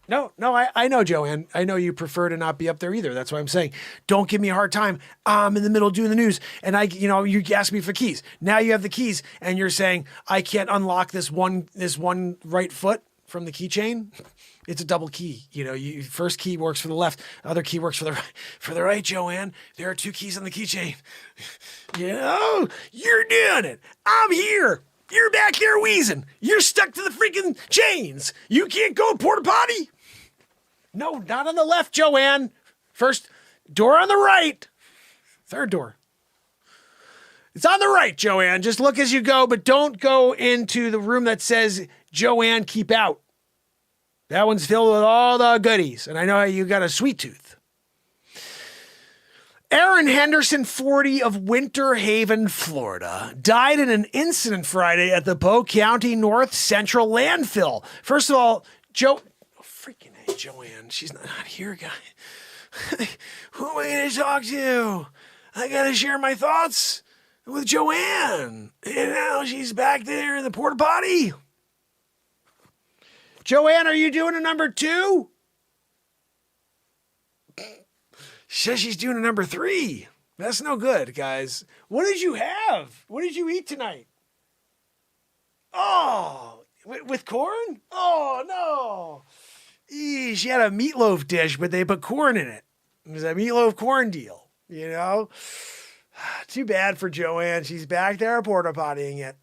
No, I know, Joanne. I know you prefer to not be up there either. That's why I'm saying, don't give me a hard time. I'm in the middle of doing the news, and you asked me for keys. Now you have the keys, and you're saying I can't unlock this one right foot from the keychain. It's a double key. You know, first key works for the left, other key works for the right, Joanne. There are 2 keys on the keychain. You know, you're doing it. I'm here. You're back there wheezing. You're stuck to the freaking chains. You can't go porta potty. No, not on the left, Joanne. First door on the right. Third door. It's on the right, Joanne. Just look as you go, but don't go into the room that says, Joanne, keep out. That one's filled with all the goodies. And I know you got a sweet tooth. Aaron Henderson, 40, of Winter Haven, Florida, died in an incident Friday at the Polk County North Central landfill. First of all, freaking hey, Joanne, she's not here, guy. Who am I going to talk to? I got to share my thoughts with Joanne. And now she's back there in the porta potty. Joanne, are you doing a number 2? Says she's doing a number 3. That's no good, guys. What did you have? What did you eat tonight? Oh, with corn? Oh, no. She had a meatloaf dish, but they put corn in it. It was a meatloaf corn deal, you know? Too bad for Joanne. She's back there porta pottying it.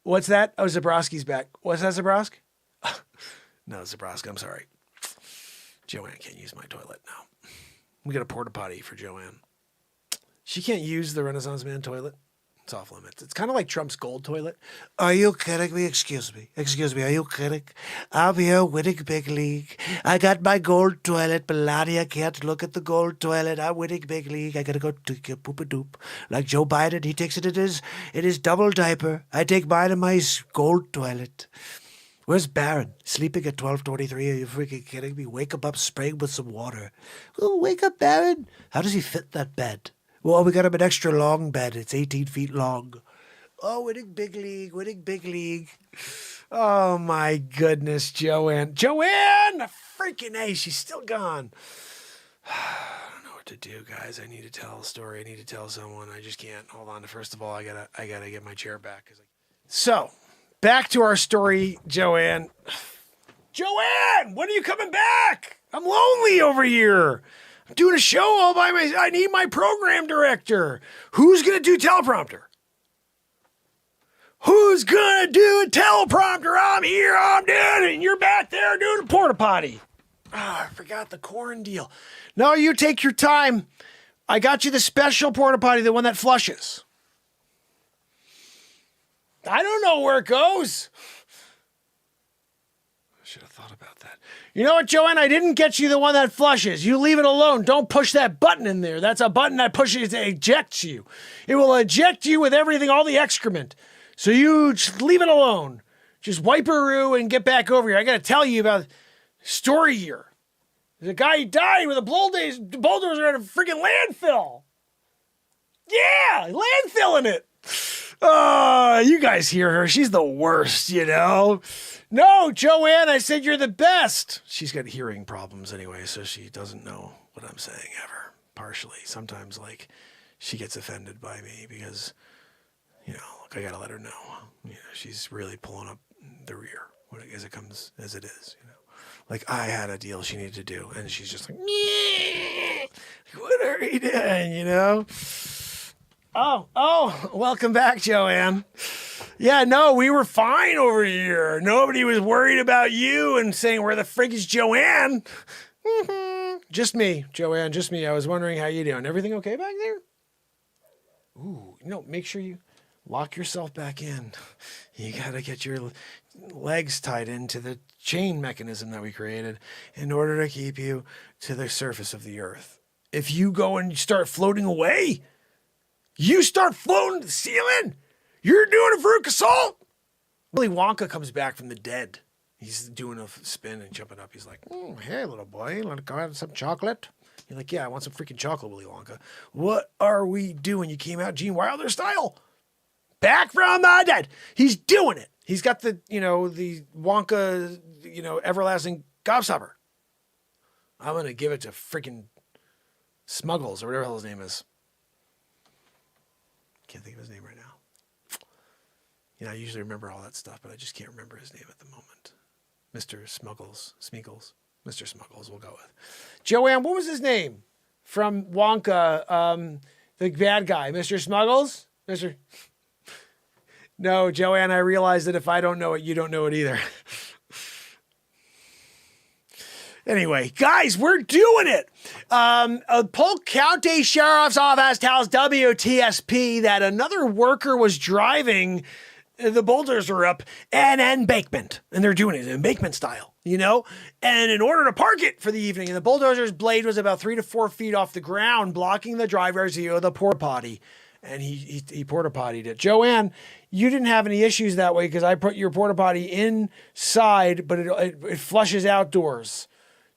What's that? Oh, Zabrowski's back. What's that, Zabrosk? No, Zabrowski, I'm sorry. Joanne can't use my toilet now. We got a porta potty for Joanne. She can't use the Renaissance Man toilet. It's off limits. It's kind of like Trump's gold toilet. Are you kidding me? Excuse me. Are you kidding? I'm here winning big league. I got my gold toilet, but Lottie, I can't look at the gold toilet. I'm winning big league. I gotta go poop-a-doop. Like Joe Biden, he takes it in his double diaper. I take mine in my gold toilet. Where's Baron? Sleeping at 12:23? Are you freaking kidding me? Wake him up, spray him with some water. Oh, wake up, Baron. How does he fit that bed? Well, we got him an extra long bed. It's 18 feet long. Oh, winning big league. Oh, my goodness, Joanne. Joanne! Freaking A, she's still gone. I don't know what to do, guys. I need to tell a story. I need to tell someone. I just can't. Hold on. First of all, I gotta get my chair back. So, back to our story, Joanne. Joanne, when are you coming back? I'm lonely over here. I'm doing a show all by myself. I need my program director. Who's going to do teleprompter? Who's going to do a teleprompter? I'm here, I'm doing it, and you're back there doing a porta potty. Oh, I forgot the corn deal. No, you take your time. I got you the special porta potty, the one that flushes. I don't know where it goes. I should have thought about that. You know what, Joanne? I didn't get you the one that flushes. You leave it alone. Don't push that button in there. That's a button that pushes, it ejects you. It will eject you with everything, all the excrement. So you just leave it alone. Just wipe a and get back over here. I got to tell you about a story here. There's a guy who died with a bulldozer at a freaking landfill. Yeah, landfilling it. You guys hear her. She's the worst, you know. No, Joanne, I said you're the best. She's got hearing problems anyway, so she doesn't know what I'm saying ever. Partially. Sometimes, like, she gets offended by me because, you know, look, I got to let her know. You know, she's really pulling up the rear as it comes, as it is, you know. Like, I had a deal she needed to do, and she's just like, what are you doing, you know? Oh, welcome back, Joanne. Yeah, no, we were fine over here. Nobody was worried about you and saying, where the frig is Joanne? Just me, Joanne, just me. I was wondering how you doing. Everything okay back there? Ooh, you know, make sure you lock yourself back in. You got to get your legs tied into the chain mechanism that we created in order to keep you to the surface of the earth. If you go and start floating away, you start floating to the ceiling. You're doing a Veruca Salt. Willy Wonka comes back from the dead. He's doing a spin and jumping up. He's like, hey, little boy, want to go have some chocolate? You're like, yeah, I want some freaking chocolate, Willy Wonka. What are we doing? You came out Gene Wilder style. back from the dead. He's doing it. He's got the, the Wonka, everlasting gobstopper. I'm going to give it to freaking Smuggles or whatever the hell his name is. Can't think of his name right now. I usually remember all that stuff, but I just can't remember his name at the moment. Mr. Smuggles. Mr. Smuggles, we'll go with. Joanne, what was his name from Wonka? The bad guy, Mr. Smuggles? No, Joanne, I realize that if I don't know it, you don't know it either. Anyway, guys, we're doing it. Polk County Sheriff's Office tells WTSP that another worker was driving the bulldozer up an embankment, and they're doing it in embankment style, and in order to park it for the evening, and the bulldozer's blade was about 3 to 4 feet off the ground, blocking the driver's view of the porta potty, and he porta pottied it. Joanne, you didn't have any issues that way because I put your porta potty inside, but it flushes outdoors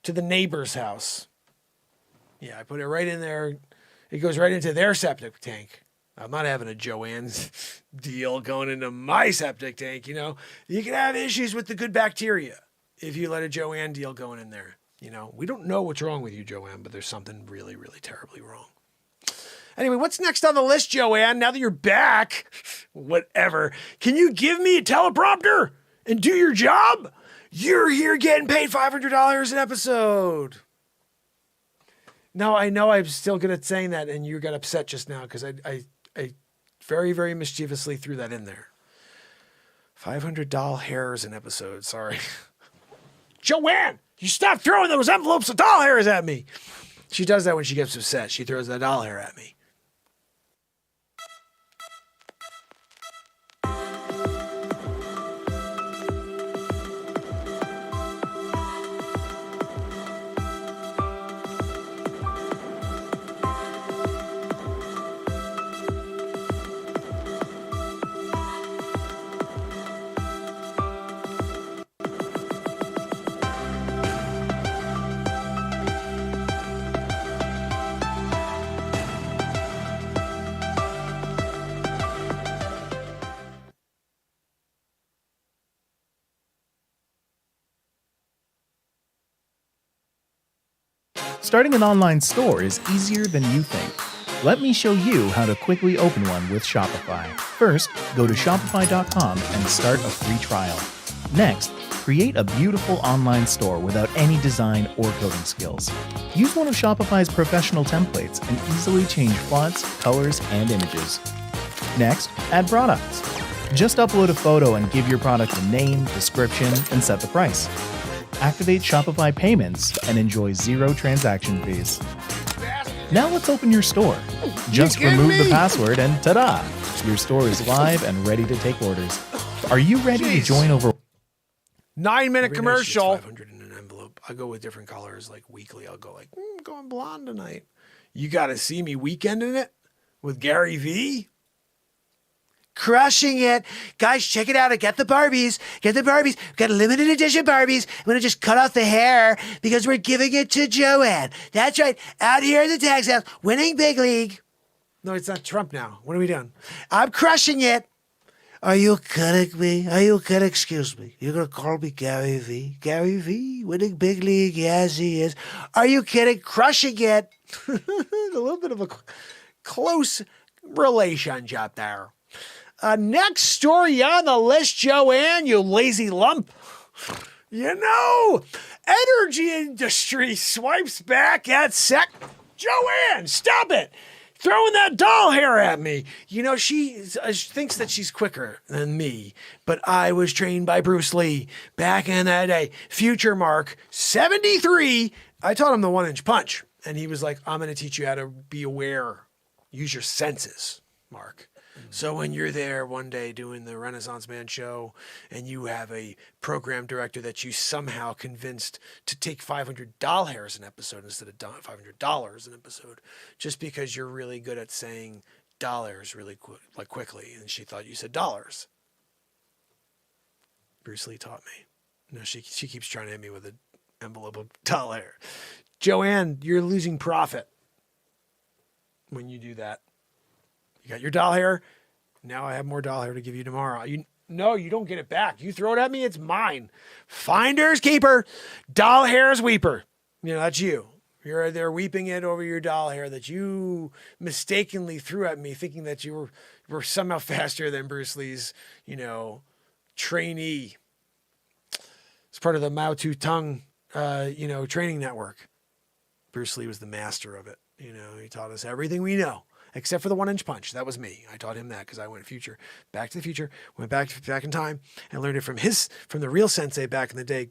to the neighbor's house. Yeah, I put it right in there. It goes right into their septic tank. I'm not having a Joanne's deal going into my septic tank, You can have issues with the good bacteria if you let a Joanne deal going in there. We don't know what's wrong with you, Joanne, but there's something really, really terribly wrong. Anyway, what's next on the list, Joanne? Now that you're back, whatever. Can you give me a teleprompter and do your job? You're here getting paid $500 an episode. No, I know I'm still good at saying that, and you got upset just now because I very, very mischievously threw that in there. $500 hairs an episode, sorry. Joanne, you stop throwing those envelopes of doll hairs at me. She does that when she gets upset. She throws that doll hair at me. Starting an online store is easier than you think. Let me show you how to quickly open one with Shopify. First, go to shopify.com and start a free trial. Next, create a beautiful online store without any design or coding skills. Use one of Shopify's professional templates and easily change fonts, colors, and images. Next, add products. Just upload a photo and give your product a name, description, and set the price. Activate Shopify payments and enjoy 0 transaction fees. Now let's open your store. Just remove the password and ta-da! Your store is live and ready to take orders. Are you ready to join over 9-minute commercial? 500 in an envelope. I go with different colors, like weekly. I'll go like, going blonde tonight. You got to see me weekending it with Gary V. Crushing it. Guys, check it out. I got the Barbies. Get the Barbies. We've got a limited edition Barbies. I'm going to just cut off the hair because we're giving it to Joanne. That's right. Out here in the tag sales, winning big league. No, it's not Trump now. What are we doing? I'm crushing it. Are you kidding me? Are you kidding? Excuse me. You're going to call me Gary V? Gary V? Winning big league? Yes, he is. Are you kidding? Crushing it. A little bit of a close relationship there. Next story on the list, Joanne, you lazy lump. Energy industry swipes back at Joanne, stop it. Throwing that doll hair at me. She thinks that she's quicker than me, but I was trained by Bruce Lee back in that day. Future Mark, 73. I taught him the 1-inch punch, and he was like, I'm going to teach you how to be aware. Use your senses, Mark. So when you're there one day doing the Renaissance Man show and you have a program director that you somehow convinced to take $500 hairs an episode instead of $500 an episode, just because you're really good at saying dollars really quickly, and she thought you said dollars. Bruce Lee taught me. No, she keeps trying to hit me with an envelope of doll hair. Joanne, you're losing profit when you do that. You got your doll hair. Now I have more doll hair to give you tomorrow. No, you don't get it back. You throw it at me, it's mine. Finder's keeper, doll hair's weeper. That's you. You're there weeping it over your doll hair that you mistakenly threw at me, thinking that you were somehow faster than Bruce Lee's, trainee. It's part of the Mao Tzu-Tung, training network. Bruce Lee was the master of it. He taught us everything we know, except for the 1-inch punch. That was me. I taught him that because I went back to the future, went back in time and learned it from the real sensei back in the day.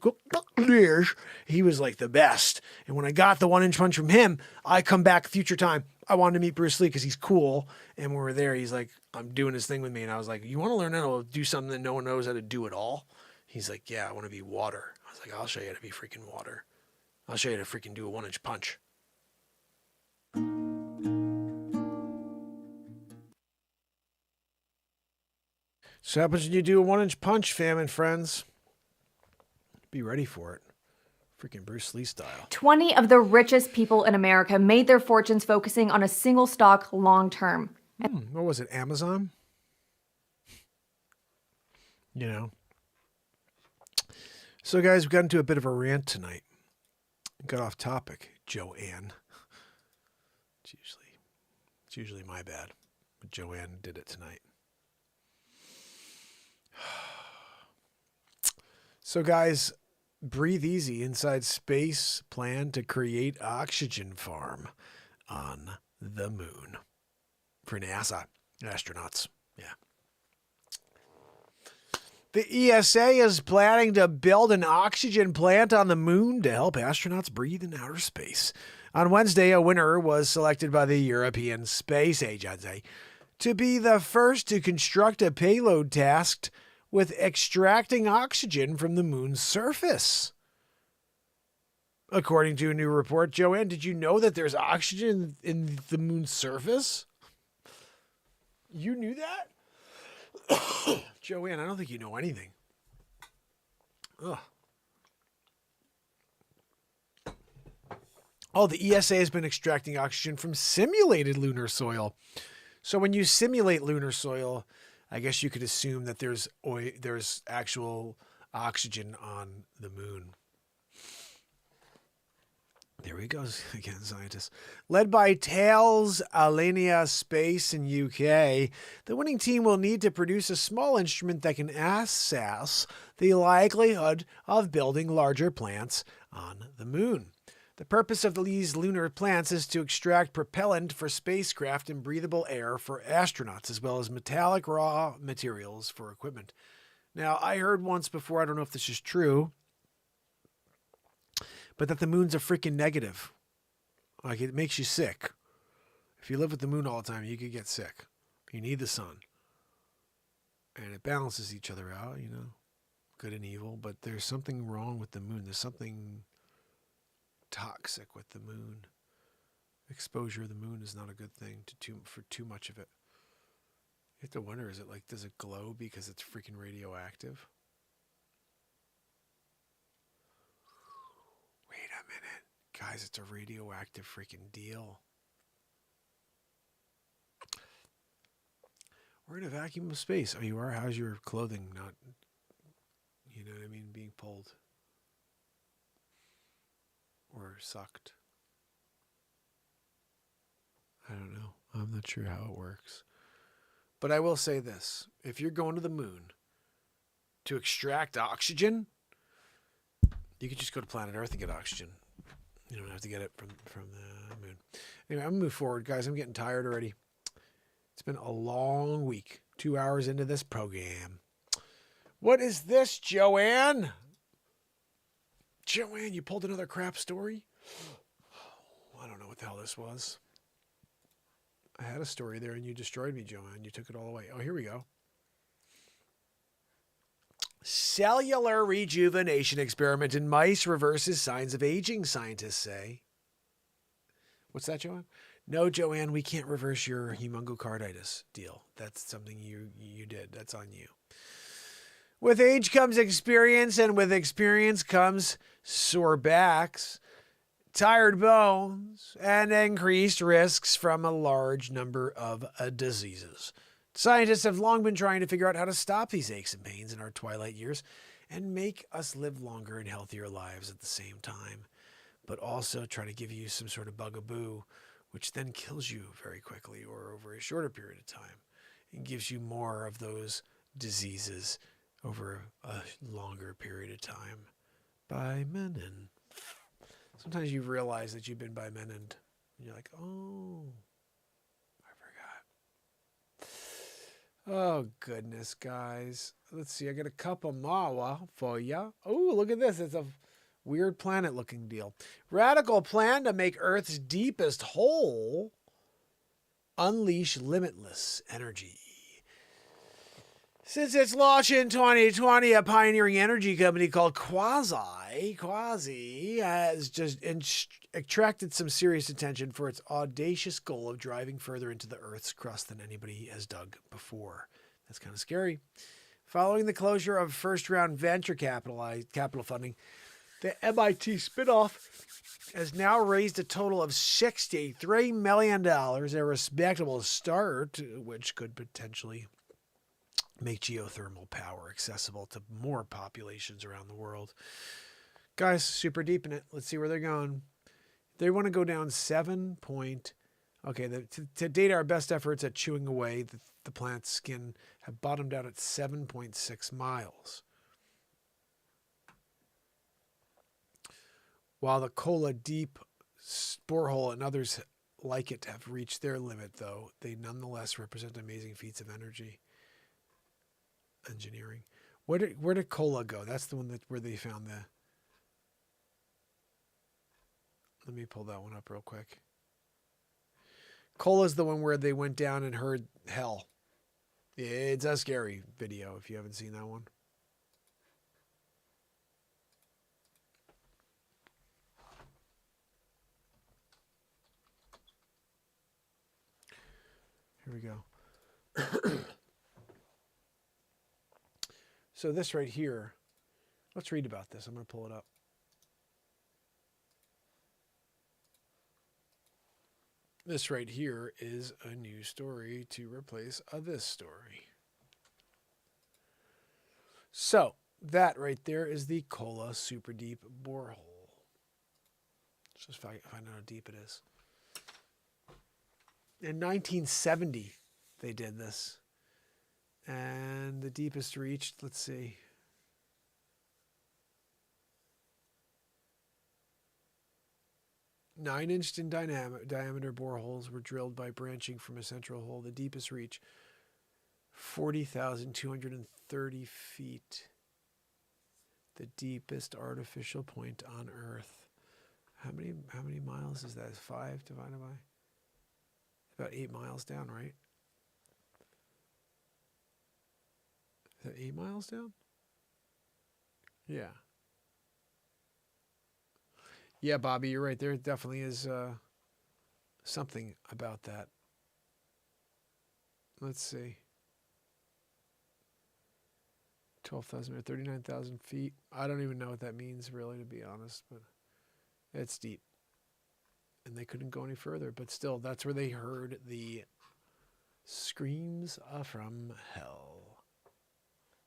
He was like the best. And when I got the 1-inch punch from him, I come back future time. I wanted to meet Bruce Lee because he's cool. And when we were there, he's like, I'm doing his thing with me. And I was like, you want to learn how to do something that no one knows how to do at all? He's like, yeah, I want to be water. I was like, I'll show you how to be freaking water. I'll show you how to freaking do a 1-inch punch. So what happens when you do a 1-inch punch, fam and friends? Be ready for it. Freaking Bruce Lee style. 20 of the richest people in America made their fortunes focusing on a single stock long term. What was it, Amazon? So guys, we got into a bit of a rant tonight. Got off topic, Joanne. It's usually my bad, but Joanne did it tonight. So guys, breathe easy. Inside Space plan to create oxygen farm on the moon for NASA astronauts. Yeah. The ESA is planning to build an oxygen plant on the moon to help astronauts breathe in outer space. On Wednesday, a winner was selected by the European Space Agency to be the first to construct a payload tasked with extracting oxygen from the moon's surface. According to a new report, Joanne, did you know that there's oxygen in the moon's surface? You knew that? Joanne, I don't think you know anything. Ugh. Oh, the ESA has been extracting oxygen from simulated lunar soil. So when you simulate lunar soil, I guess you could assume that there's actual oxygen on the moon. There he goes again, scientists. Led by Thales Alenia Space in UK, the winning team will need to produce a small instrument that can assess the likelihood of building larger plants on the moon. The purpose of these lunar plants is to extract propellant for spacecraft and breathable air for astronauts, as well as metallic raw materials for equipment. Now, I heard once before, I don't know if this is true, but that the moon's a freaking negative. Like, it makes you sick. If you live with the moon all the time, you could get sick. You need the sun. And it balances each other out, good and evil. But there's something wrong with the moon. There's something toxic with the moon. Exposure of the moon is not a good thing for too much of it. You have to wonder, does it glow because it's freaking radioactive? Wait a minute. Guys, it's a radioactive freaking deal. We're in a vacuum of space. Oh, you are? How's your clothing not, being pulled? Or sucked? I don't know. I'm not sure how it works. But I will say this. If you're going to the moon to extract oxygen, you could just go to planet Earth and get oxygen. You don't have to get it from the moon. Anyway, I'm going to move forward, guys. I'm getting tired already. It's been a long week. 2 hours into this program. What is this, Joanne? Joanne, you pulled another crap story? I don't know what the hell this was. I had a story there and you destroyed me, Joanne. You took it all away. Oh, here we go. Cellular rejuvenation experiment in mice reverses signs of aging, scientists say. What's that, Joanne? No, Joanne, we can't reverse your hemongocarditis deal. That's something you did. That's on you. With age comes experience, and with experience comes sore backs, tired bones, and increased risks from a large number of diseases. Scientists have long been trying to figure out how to stop these aches and pains in our twilight years and make us live longer and healthier lives at the same time, but also try to give you some sort of bugaboo, which then kills you very quickly or over a shorter period of time and gives you more of those diseases over a longer period of time. By Menon. Sometimes you realize that you've been by Menon and you're like, oh, I forgot. Oh, goodness, guys. Let's see. I got a cup of mawa for ya. Oh, look at this. It's a weird planet-looking deal. Radical plan to make Earth's deepest hole unleash limitless energy. Since its launch in 2020, a pioneering energy company called Quasi has just attracted some serious attention for its audacious goal of driving further into the Earth's crust than anybody has dug before. That's kind of scary. Following the closure of first-round venture capital funding, the MIT spinoff has now raised a total of $63 million, a respectable start, which could potentially make geothermal power accessible to more populations around the world. Guys, super deep in it. Let's see where they're going. They want to go down to date, our best efforts at chewing away the plant's skin have bottomed out at 7.6 miles. While the Kola Deep borehole and others like it have reached their limit, though, they nonetheless represent amazing feats of engineering. Where did Kola go? That's the one where they found the... Let me pull that one up real quick. Kola's the one where they went down and heard hell. It's a scary video if you haven't seen that one. Here we go. So this right here, let's read about this. I'm going to pull it up. This right here is a new story to replace this story. So that right there is the Kola Super Deep Borehole. Let's just find out how deep it is. In 1970, they did this. And the deepest reached, let's see. Nine-inch in diameter boreholes were drilled by branching from a central hole. The deepest reach, 40,230 feet. The deepest artificial point on Earth. How many miles is that? 5 divided by? About 8 miles down, right? Is that 8 miles down? Yeah. Yeah, Bobby, you're right. There definitely is something about that. Let's see. 12,000 or 39,000 feet. I don't even know what that means, really, to be honest, but it's deep. And they couldn't go any further, but still, that's where they heard the screams from hell.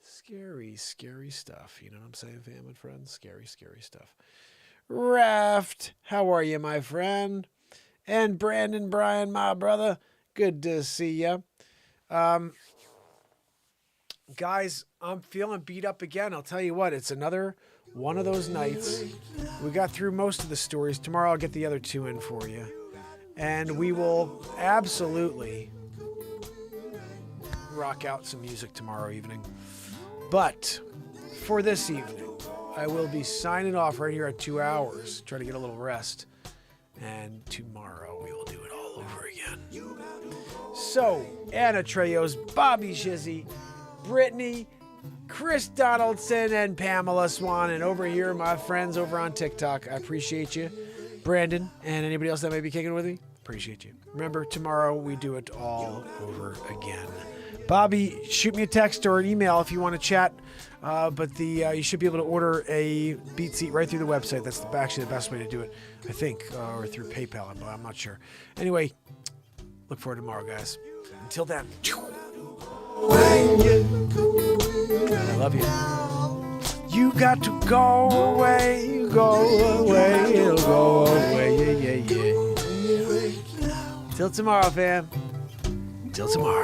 Scary, scary stuff. You know what I'm saying, fam and friends? Scary, scary stuff. Raft, how are you, my friend? And Brandon, Brian, my brother, good to see you. Guys, I'm feeling beat up again. I'll tell you what, it's another one of those nights. We got through most of the stories. Tomorrow I'll get the other 2 in for you. And we will absolutely rock out some music tomorrow evening. But for this evening, I will be signing off right here at 2 hours, try to get a little rest. And tomorrow we will do it all over again. So, Anna Trejos, Bobby Shizzy, Brittany, Chris Donaldson, and Pamela Swan. And over here, my friends over on TikTok, I appreciate you. Brandon, and anybody else that may be kicking with me, appreciate you. Remember, tomorrow we do it all over again. Bobby, shoot me a text or an email if you want to chat. But you should be able to order a beat seat right through the website. That's actually the best way to do it, I think, or through PayPal, but I'm not sure. Anyway, look forward to tomorrow, guys. Until then. I love you. You got to go away, go away, it'll go away, yeah. Till tomorrow, fam. Till tomorrow.